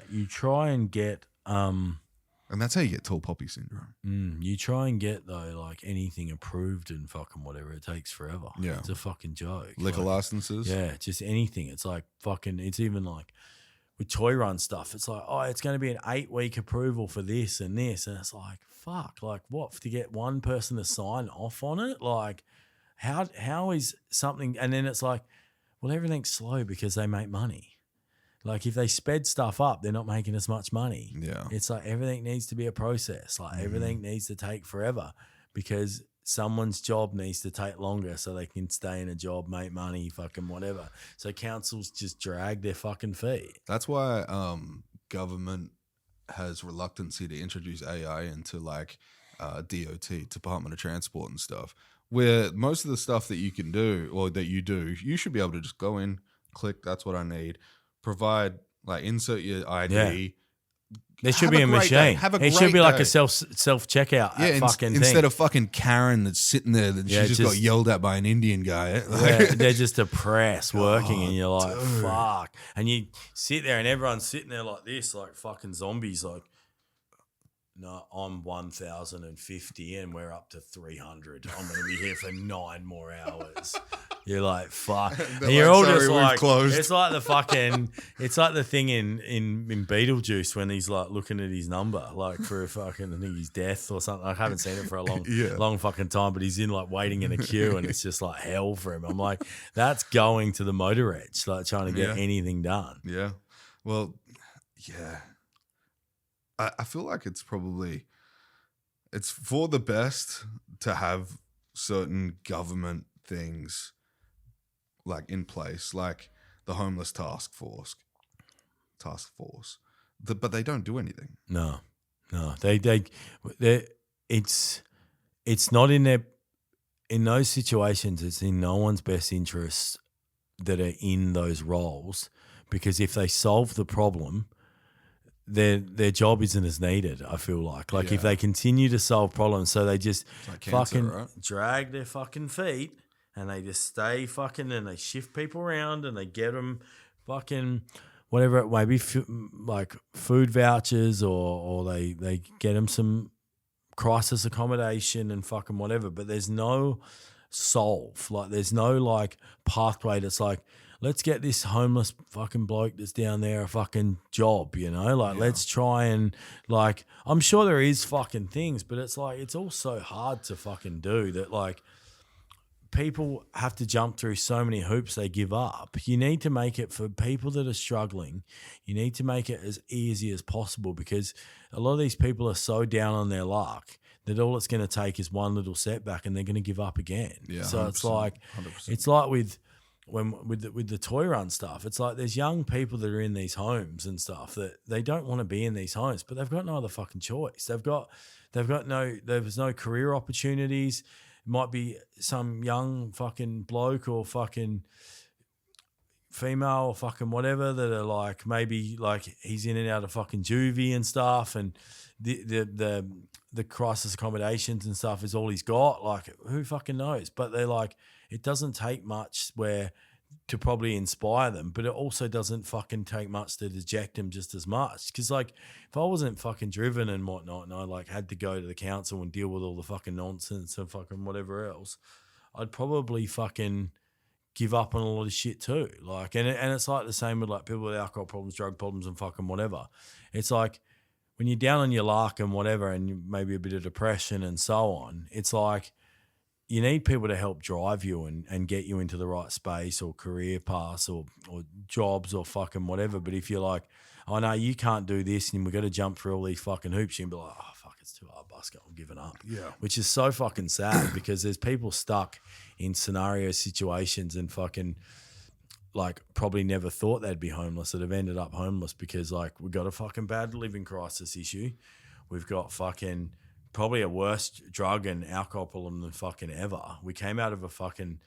Speaker 1: and get
Speaker 2: And that's how you get tall poppy syndrome.
Speaker 1: you try and get though like anything approved and fucking whatever, it takes forever.
Speaker 2: Yeah.
Speaker 1: It's a fucking joke.
Speaker 2: Liquor
Speaker 1: Like,
Speaker 2: licenses.
Speaker 1: yeah, just anything. It's like fucking, it's even like with toy run stuff. It's like, oh, it's going to be an 8-week approval for this and this. And it's like, fuck, like what, to get one person to sign off on it? Like how is something, and then it's like, well, everything's slow because they make money. Like if they sped stuff up, they're not making as much money.
Speaker 2: Yeah.
Speaker 1: It's like everything needs to be a process. Like everything needs to take forever because someone's job needs to take longer so they can stay in a job, make money, fucking whatever. So councils just drag their fucking feet.
Speaker 2: That's why government has reluctancy to introduce AI into like DOT, Department of Transport and stuff, where most of the stuff that you can do or that you do, you should be able to just go in, click, that's what I need, provide, like insert your ID,
Speaker 1: There should
Speaker 2: Have
Speaker 1: be
Speaker 2: a
Speaker 1: a
Speaker 2: great day.
Speaker 1: machine.
Speaker 2: Have a
Speaker 1: It should
Speaker 2: great
Speaker 1: be like
Speaker 2: day.
Speaker 1: a self checkout. Fucking
Speaker 2: instead
Speaker 1: thing.
Speaker 2: of fucking Karen that's sitting there that she just got yelled at by an Indian guy.
Speaker 1: Yeah, they're just a press working, and you're like,
Speaker 2: dude.
Speaker 1: fuck. And you sit there, and everyone's sitting there like this, like fucking zombies. Like, no, I'm 1,050, and we're up to 300. I'm going to be here for 9 more hours. You're like, fuck. And you're
Speaker 2: like,
Speaker 1: all
Speaker 2: "Sorry,
Speaker 1: just
Speaker 2: we've
Speaker 1: like,
Speaker 2: closed."
Speaker 1: it's like the fucking, it's like the thing in Beetlejuice when he's like looking at his number, like for a fucking, I think his death or something. I haven't seen it for a long fucking time, but he's in like waiting in a queue, and it's just like hell for him. I'm like, that's going to the motor edge, like trying to get anything done.
Speaker 2: Yeah. Well, yeah. I feel like it's for the best to have certain government things like in place, like the homeless task force, but they don't do anything.
Speaker 1: No, they it's not in those situations. It's in no one's best interests that are in those roles, because if they solve the problem, their job isn't as needed. I feel like if they continue to solve problems, so they just
Speaker 2: like cancer,
Speaker 1: fucking
Speaker 2: right?
Speaker 1: drag their fucking feet, and they just stay fucking, and they shift people around, and they get them fucking whatever it may be, like food vouchers, or they get them some crisis accommodation and fucking whatever. But there's no solve. Like there's no like pathway that's like, let's get this homeless fucking bloke that's down there a fucking job, you know? Like, let's try and, like, I'm sure there is fucking things, but it's like, it's all so hard to fucking do that, like, people have to jump through so many hoops they give up. You need to make it, for people that are struggling, you need to make it as easy as possible, because a lot of these people are so down on their luck that all it's going to take is one little setback and they're going to give up again.
Speaker 2: Yeah,
Speaker 1: so it's like,
Speaker 2: 100%.
Speaker 1: it's like with the toy run stuff, it's like there's young people that are in these homes and stuff that they don't want to be in these homes, but they've got no other fucking choice. There's no career opportunities. It might be some young fucking bloke or fucking female or fucking whatever that are like, maybe like he's in and out of fucking juvie and stuff, and the crisis accommodations and stuff is all he's got. Like, who fucking knows? But they're like, it doesn't take much to probably inspire them, but it also doesn't fucking take much to deject them just as much. Because like, if I wasn't fucking driven and whatnot, and I like had to go to the council and deal with all the fucking nonsense and fucking whatever else, I'd probably fucking give up on a lot of shit too. Like, and it's like the same with like people with alcohol problems, drug problems, and fucking whatever. It's like when you're down on your luck and whatever, and maybe a bit of depression and so on, it's like, you need people to help drive you and get you into the right space or career paths or jobs or fucking whatever. But if you're like, oh no, you can't do this and we've got to jump through all these fucking hoops, you can be like, oh fuck, it's too hard, Busker, I'm giving up.
Speaker 2: Yeah.
Speaker 1: Which is so fucking sad, because there's people stuck in scenario situations and fucking like probably never thought they'd be homeless that have ended up homeless because like we've got a fucking bad living crisis issue. We've got fucking probably a worse drug and alcohol problem than fucking ever. We came out of a fucking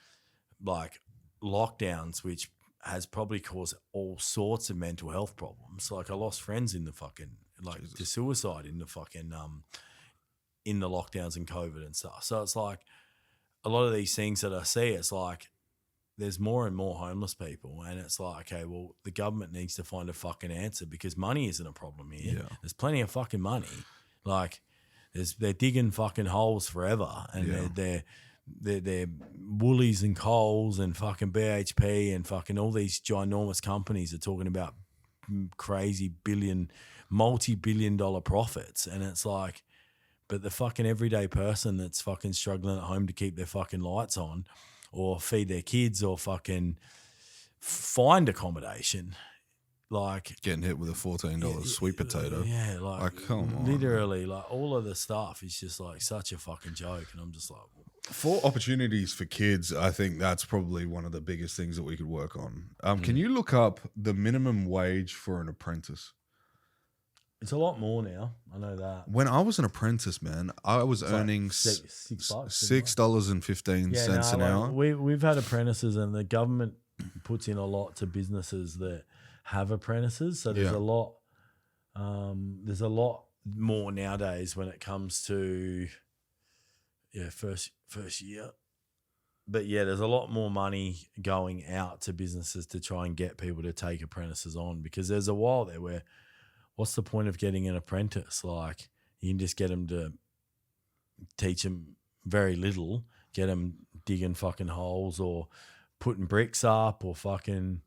Speaker 1: like lockdowns, which has probably caused all sorts of mental health problems. Like I lost friends in the fucking like to suicide in the fucking in the lockdowns and COVID and stuff. So it's like a lot of these things that I see, it's like there's more and more homeless people, and it's like, okay, well, the government needs to find a fucking answer, because money isn't a problem here.
Speaker 2: Yeah.
Speaker 1: There's plenty of fucking money. Like they're digging fucking holes forever, and they're Woolies and Coles and fucking BHP and fucking all these ginormous companies are talking about crazy multi-billion dollar profits, and it's like, but the fucking everyday person that's fucking struggling at home to keep their fucking lights on or feed their kids or fucking find accommodation, like
Speaker 2: Getting hit with a $14 sweet potato.
Speaker 1: yeah, like
Speaker 2: come on.
Speaker 1: literally, like all of the stuff is just like such a fucking joke, and I'm just like,
Speaker 2: For opportunities for kids, I think that's probably one of the biggest things that we could work on. Can you look up the minimum wage for an apprentice?
Speaker 1: it's a lot more now. I know that.
Speaker 2: When I was an apprentice, man, I was
Speaker 1: It's
Speaker 2: earning
Speaker 1: like $6,
Speaker 2: $6.15 an hour.
Speaker 1: We've had apprentices, and the government puts in a lot to businesses that have apprentices. So there's
Speaker 2: Yeah.
Speaker 1: a lot. There's a lot more nowadays when it comes to first year. But yeah, there's a lot more money going out to businesses to try and get people to take apprentices on, because there's a while there where what's the point of getting an apprentice? Like, you can just get them to teach them very little, get them digging fucking holes or putting bricks up or fucking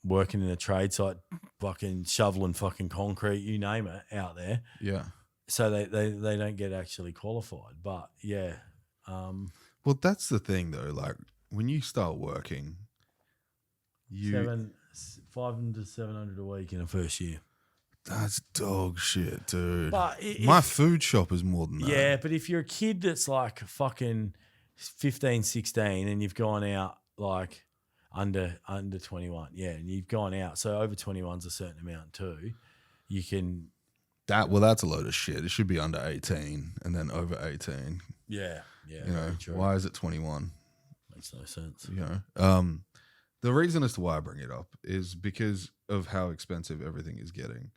Speaker 1: working in a trade site, fucking shoveling fucking concrete, you name it, out there.
Speaker 2: Yeah.
Speaker 1: So they don't get actually qualified. But yeah.
Speaker 2: Well, that's the thing though. Like, when you start working,
Speaker 1: 500 to 700 a week in a first year.
Speaker 2: That's dog shit, dude.
Speaker 1: But
Speaker 2: my food shop is more than that.
Speaker 1: Yeah, but if you're a kid that's like fucking 15, 16 and you've gone out like under 21, and you've gone out, so over 21's a certain amount too, you can...
Speaker 2: That's a load of shit. It should be under 18 and then over 18.
Speaker 1: Yeah.
Speaker 2: You know, why is it 21?
Speaker 1: Makes no sense.
Speaker 2: You know, the reason as to why I bring it up is because of how expensive everything is getting.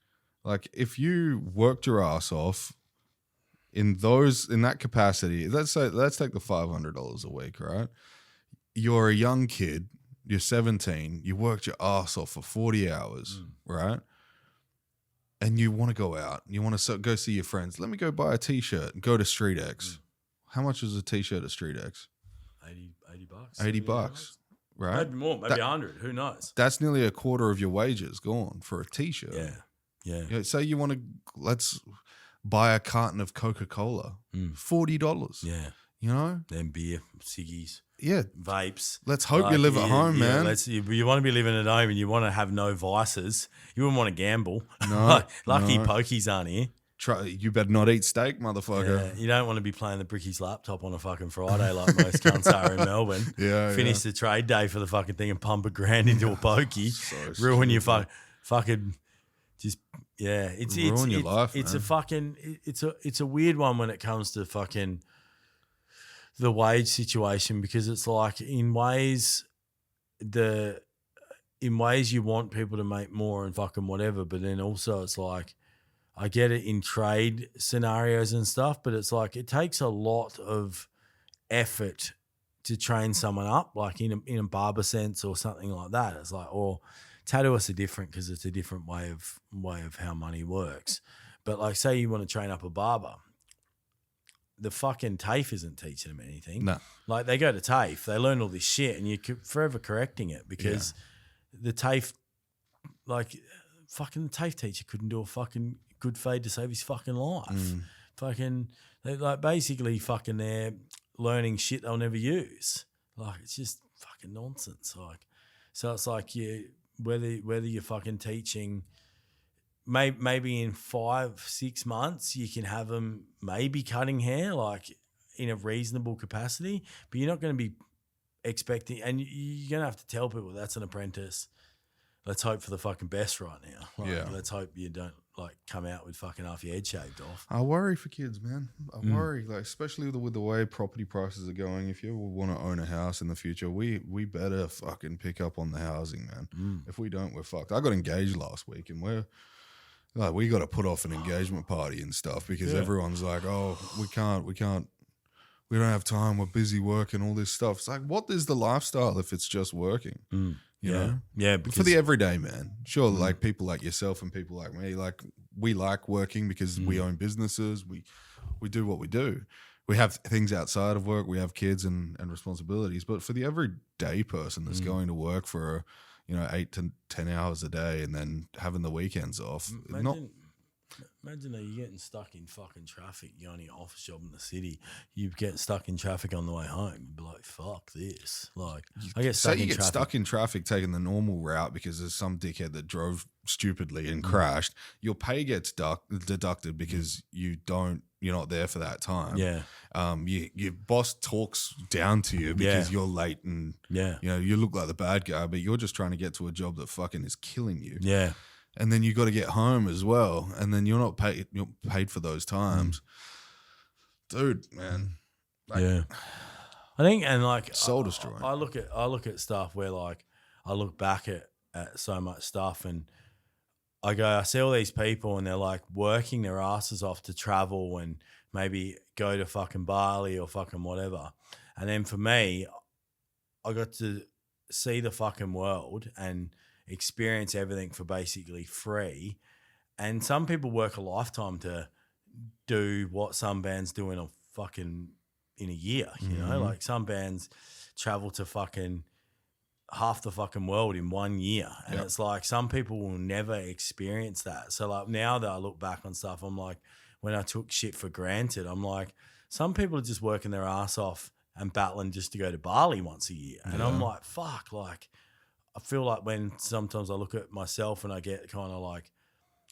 Speaker 2: Like, if you worked your ass off in that capacity, let's take the $500 a week, right? You're a young kid, you're 17, you worked your ass off for 40 hours, right? And you want to go out, you want to go see your friends. Let me go buy a t-shirt and go to Street X. How much is a t-shirt at Street X? $80, right?
Speaker 1: Maybe more, maybe 100. Who knows?
Speaker 2: That's nearly a quarter of your wages gone for a t-shirt.
Speaker 1: Yeah.
Speaker 2: You know, say you want to, let's buy a carton of Coca-Cola, $40.
Speaker 1: Yeah.
Speaker 2: You know?
Speaker 1: Then beer, ciggies.
Speaker 2: Yeah.
Speaker 1: Vapes.
Speaker 2: Let's hope you live at home, man.
Speaker 1: You want to be living at home and you want to have no vices. You wouldn't want to gamble.
Speaker 2: No.
Speaker 1: Lucky pokies aren't here.
Speaker 2: You better not eat steak, motherfucker.
Speaker 1: Yeah, you don't want to be playing the Bricky's laptop on a fucking Friday like most cunts are in Melbourne. Finish the trade day for the fucking thing and pump $1,000 into a pokey. Ruin your fucking just It's
Speaker 2: ruin your life.
Speaker 1: It's
Speaker 2: man.
Speaker 1: a fucking it's a weird one when it comes to fucking the wage situation, because it's like in ways you want people to make more and fucking whatever, but then also it's like, I get it in trade scenarios and stuff, but it's like it takes a lot of effort to train someone up, like in a barber sense or something like that. It's like, or tattooists are different because it's a different way of how money works. But like, say you want to train up a barber, the fucking TAFE isn't teaching them anything.
Speaker 2: No.
Speaker 1: Like, they go to TAFE, they learn all this shit, and you're forever correcting it because the TAFE, like, fucking the TAFE teacher couldn't do a fucking good fade to save his fucking life. Fucking, like, basically fucking they're learning shit they'll never use. Like, it's just fucking nonsense. Like, so it's like whether you're fucking teaching, maybe in 5-6 months you can have them maybe cutting hair, like in a reasonable capacity, but you're not going to be expecting, and you're going to have to tell people that's an apprentice. Let's hope for the fucking best right now. Like, let's hope you don't like come out with fucking half your head shaved off.
Speaker 2: I worry for kids, man. I worry, like, especially with the way property prices are going. If you ever want to own a house in the future, we better fucking pick up on the housing, man. If we don't, we're fucked. I got engaged last week, and we got to put off an engagement party and stuff because everyone's like, oh, we don't have time. We're busy working, all this stuff. It's like, what is the lifestyle if it's just working? You know?
Speaker 1: Yeah.
Speaker 2: For the everyday man. Sure, like people like yourself and people like me, like we like working because we own businesses. We do what we do. We have things outside of work. We have kids and responsibilities. But for the everyday person that's going to work for 8 to 10 hours a day and then having the weekends off.
Speaker 1: Imagine that you're getting stuck in fucking traffic. You're only office job in the city. You get stuck in traffic on the way home. You'd be like, fuck this. Like, I get stuck in traffic.
Speaker 2: Stuck in traffic taking the normal route because there's some dickhead that drove stupidly and crashed. Your pay gets deducted because you're not there for that time.
Speaker 1: Yeah.
Speaker 2: Your boss talks down to you because you're late and you look like the bad guy, but you're just trying to get to a job that fucking is killing you.
Speaker 1: Yeah.
Speaker 2: And then you got to get home as well, and then you're not paid. You're paid for those times, dude. Man,
Speaker 1: I think, and like
Speaker 2: soul destroying.
Speaker 1: I look at stuff where like I look back at so much stuff, and I see all these people and they're like working their asses off to travel and maybe go to fucking Bali or fucking whatever. And then for me, I got to see the fucking world and experience everything for basically free. And some people work a lifetime to do what some bands do in a year, you know? Like some bands travel to fucking half the fucking world in 1 year. And it's like some people will never experience that. So like now that I look back on stuff, I'm like, when I took shit for granted, I'm like, some people are just working their ass off and battling just to go to Bali once a year. And I'm like, fuck, like I feel like when sometimes I look at myself and I get kind of like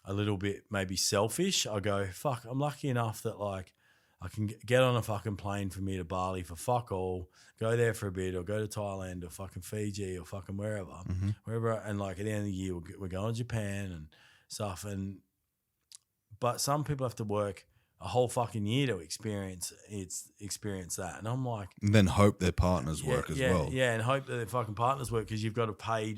Speaker 1: a little bit maybe selfish, I go, fuck, I'm lucky enough that like I can get on a fucking plane for me to Bali for fuck all, go there for a bit or go to Thailand or fucking Fiji or fucking wherever. And like at the end of the year, we're going to Japan and stuff. But some people have to work a whole fucking year to experience that. And I'm like,
Speaker 2: and then hope their partners work as well.
Speaker 1: Yeah, and hope that their fucking partners work because you got to pay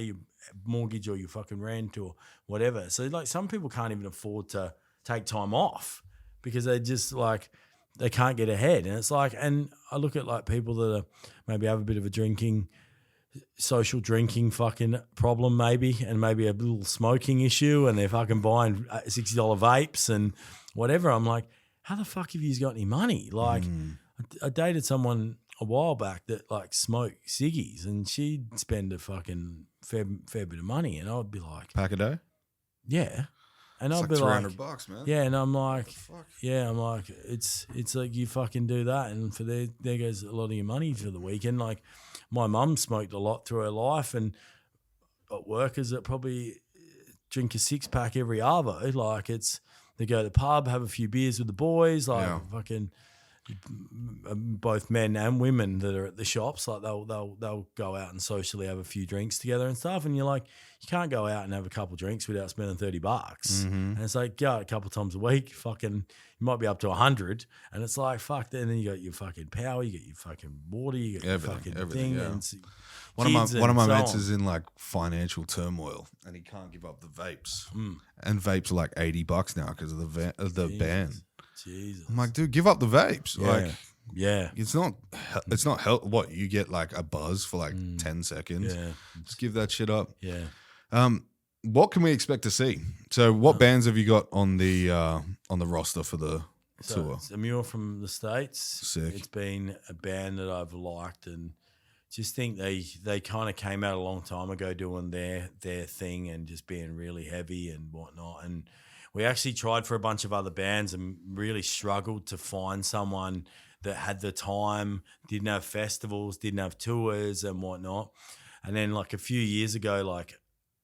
Speaker 1: your mortgage or your fucking rent or whatever. So like some people can't even afford to take time off because they just like they can't get ahead. And it's like, and I look at like people that are maybe have a bit of a social drinking fucking problem maybe, and maybe a little smoking issue, and they're fucking buying $60 vapes and whatever. I'm like, how the fuck have you got any money? Like I dated someone a while back that like smoked ciggies and she'd spend a fucking fair bit of money, and I'd be like,
Speaker 2: pack a day?
Speaker 1: Yeah. And
Speaker 2: It's
Speaker 1: I'd
Speaker 2: like
Speaker 1: be like,
Speaker 2: $300, man.
Speaker 1: yeah, and I'm like, yeah, I'm like, it's like you fucking do that, and for there goes a lot of your money for the weekend. Like, my mum smoked a lot through her life, and got workers that probably drink a 6-pack every arvo. Like, they go to the pub, have a few beers with the boys, like fucking both men and women that are at the shops. Like they'll go out and socially have a few drinks together and stuff, and you're like, you can't go out and have a couple drinks without spending $30. And it's like, go out a couple times a week, fucking you might be up to 100, and it's like, fuck that. And then you got your fucking power, you get your fucking water, you get your fucking thing.
Speaker 2: Yeah.
Speaker 1: And
Speaker 2: one of my mates is in like financial turmoil and he can't give up the vapes. And vapes are like $80 now because of the ban.
Speaker 1: Jesus.
Speaker 2: I'm like, dude, give up the vapes.
Speaker 1: Yeah.
Speaker 2: Like,
Speaker 1: yeah,
Speaker 2: it's not help. What, you get like a buzz for like 10 seconds.
Speaker 1: Yeah.
Speaker 2: Just give that shit up.
Speaker 1: Yeah.
Speaker 2: What can we expect to see? So what bands have you got on the roster for the tour?
Speaker 1: It's a mule from the States.
Speaker 2: Sick.
Speaker 1: It's been a band that I've liked, and just think they kind of came out a long time ago doing their thing and just being really heavy and whatnot. And we actually tried for a bunch of other bands and really struggled to find someone that had the time, didn't have festivals, didn't have tours and whatnot. And then like a few years ago, like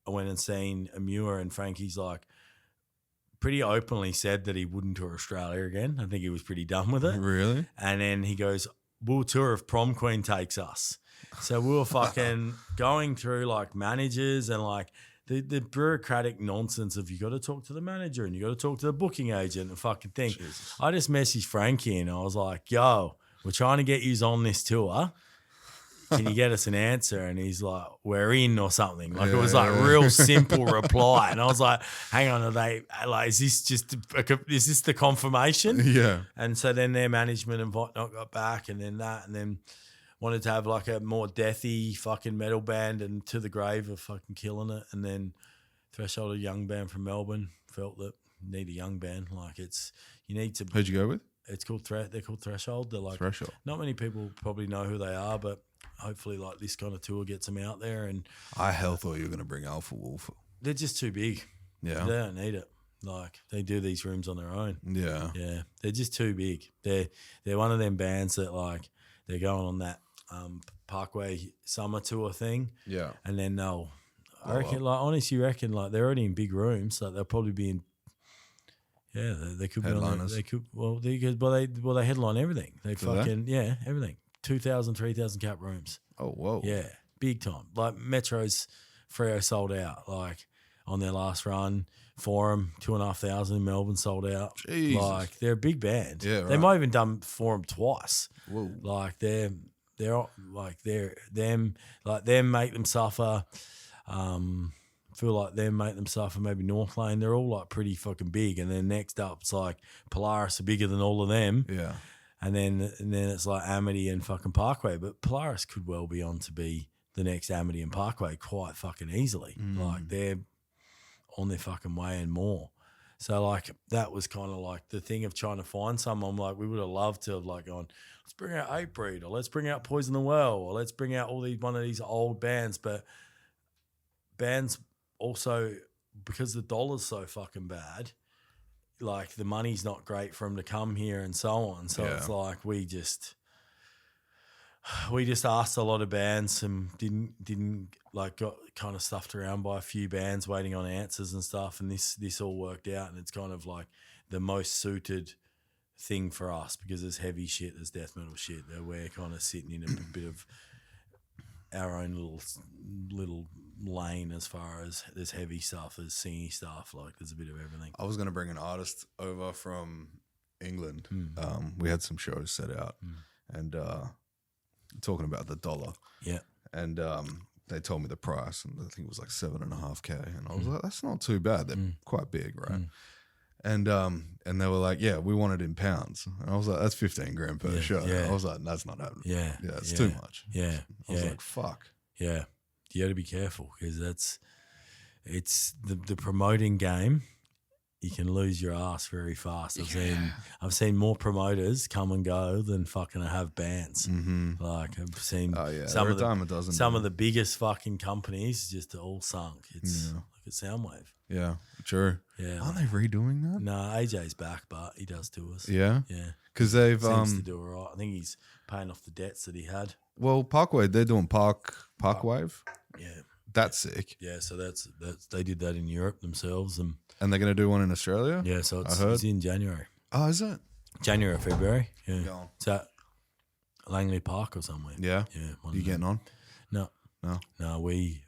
Speaker 1: I went and seen Amur, and Frankie's like pretty openly said that he wouldn't tour Australia again. I think he was pretty done with it.
Speaker 2: Really?
Speaker 1: And then he goes, we'll tour if Prom Queen takes us. So we were fucking going through like managers and like the bureaucratic nonsense of you got to talk to the manager and you got to talk to the booking agent and fucking thing. Jesus. I just messaged Frankie and I was like, yo, we're trying to get you on this tour. Can you get us an answer? And he's like, we're in or something. Like it was like a real simple reply. And I was like, hang on, is this the confirmation?
Speaker 2: Yeah.
Speaker 1: And so then their management and whatnot got back and then wanted to have like a more deathy fucking metal band, and To the Grave of fucking killing it. And then Threshold, a young band from Melbourne, felt that you need a young band. Like you need to.
Speaker 2: Who'd you go with?
Speaker 1: It's called they're called Threshold. They're like
Speaker 2: Threshold.
Speaker 1: Not many people probably know who they are, but hopefully like this kind of tour gets them out there. And
Speaker 2: I thought you were going to bring Alpha Wolf.
Speaker 1: They're just too big.
Speaker 2: Yeah.
Speaker 1: They don't need it. Like they do these rooms on their own.
Speaker 2: Yeah.
Speaker 1: Yeah. They're just too big. They're one of them bands that like they're going on that Parkway summer tour thing.
Speaker 2: Yeah.
Speaker 1: And then I reckon honestly reckon like they're already in big rooms, so they'll probably be in. Yeah, they could
Speaker 2: Headliners.
Speaker 1: be on. They headline everything. They fucking everything. 2,000, 3,000 cap rooms.
Speaker 2: Oh, whoa.
Speaker 1: Yeah, big time. Like Metro's Freo sold out. Like on their last run, Forum 2,500 in Melbourne sold out.
Speaker 2: Jesus.
Speaker 1: Like they're a big band.
Speaker 2: Yeah, right.
Speaker 1: They might have even done Forum twice.
Speaker 2: Whoa.
Speaker 1: Like they're them make them suffer. feel like them, Make Them Suffer, maybe North Lane. They're all like pretty fucking big. And then next up, it's like Polaris are bigger than all of them.
Speaker 2: Yeah.
Speaker 1: And then it's like Amity and fucking Parkway. But Polaris could well be on to be the next Amity and Parkway quite fucking easily. Like they're on their fucking way and more. So like that was kind of like the thing of trying to find someone. Like we would have loved to have like gone, let's bring out Hatebreed, or let's bring out Poison the Well, or let's bring out one of these old bands. But bands also, because the dollar's so fucking bad, like the money's not great for them to come here and so on. So it's like we just asked a lot of bands and didn't like got kind of stuffed around by a few bands waiting on answers and stuff. And this all worked out, and it's kind of like the most suited thing for us because there's heavy shit, there's death metal shit that we're kind of sitting in a bit of our own little lane as far as there's heavy stuff, there's singy stuff, like there's a bit of everything.
Speaker 2: I was going to bring an artist over from England. We had some shows set out and talking about the dollar. Yeah. And they told me the price, and I think it was like $7.5K. And I was like, that's not too bad. They're quite big, right? And they were like, yeah, we want it in pounds. And I was like, that's 15 grand per show. I was like, that's not happening. Yeah, it's too much. I was like, fuck. Yeah,
Speaker 1: you got to be careful because it's the promoting game. You can lose your ass very fast. I've seen more promoters come and go than fucking have bands. Like I've seen some of the biggest fucking companies just all sunk. It's like a Soundwave.
Speaker 2: Yeah, true.
Speaker 1: Yeah,
Speaker 2: aren't they redoing that?
Speaker 1: No, AJ's back, but he does tours.
Speaker 2: Yeah, because they've
Speaker 1: seems to do all right. I think he's paying off the debts that he had.
Speaker 2: Well, Parkway, they're doing Parkwave.
Speaker 1: Yeah,
Speaker 2: that's sick.
Speaker 1: Yeah, so that's they did that in Europe themselves, and
Speaker 2: they're going to do one in Australia.
Speaker 1: Yeah, so it's in January.
Speaker 2: Oh, is it?
Speaker 1: January or February? Yeah, it's at Langley Park or somewhere.
Speaker 2: Yeah, You getting on?
Speaker 1: No. We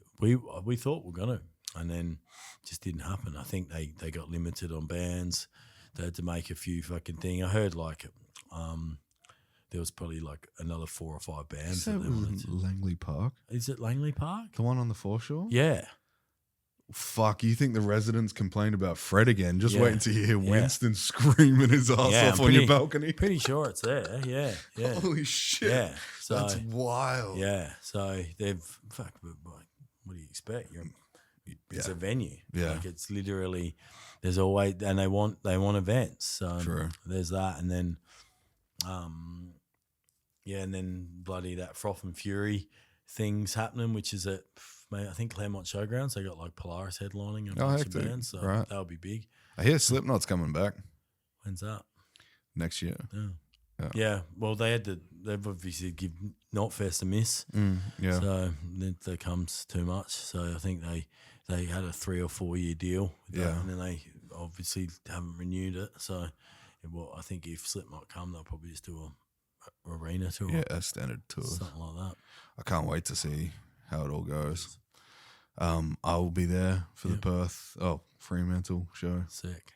Speaker 1: thought we were gonna, and then just didn't happen. I think they got limited on bands. They had to make a few fucking thing. I heard like there was probably like another 4 or 5 bands.
Speaker 2: That was Langley Park.
Speaker 1: Is it Langley Park?
Speaker 2: The one on the foreshore?
Speaker 1: Yeah.
Speaker 2: Fuck, you think the residents complained about Fred again? Just wait until you hear Winston screaming his ass off on your balcony.
Speaker 1: Pretty sure it's there. Yeah.
Speaker 2: Holy shit.
Speaker 1: Yeah. So,
Speaker 2: that's wild.
Speaker 1: Yeah. So they've fuck. What do you expect? It's a venue.
Speaker 2: Yeah.
Speaker 1: Like it's literally there's always and they want events. So
Speaker 2: True.
Speaker 1: There's that, and then and then bloody that Froth and Fury thing's happening, which is at I think Claremont Showgrounds. They got like Polaris headlining and a bunch of bands, so that'll be big.
Speaker 2: I hear Slipknot's coming back.
Speaker 1: When's that?
Speaker 2: Next year.
Speaker 1: Yeah. Well, they've obviously give Knotfest a miss. So there comes too much. So I think they had a 3 or 4 year deal with that, and then they obviously haven't renewed it. So I think if Slipknot come, they'll probably just do a arena tour.
Speaker 2: Yeah, a standard tour.
Speaker 1: Something like that.
Speaker 2: I can't wait to see how it all goes. I will be there for the Perth Fremantle show.
Speaker 1: Sick.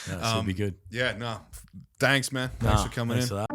Speaker 1: That should be good.
Speaker 2: Yeah, no. Thanks, man. Thanks for coming in.
Speaker 1: For that.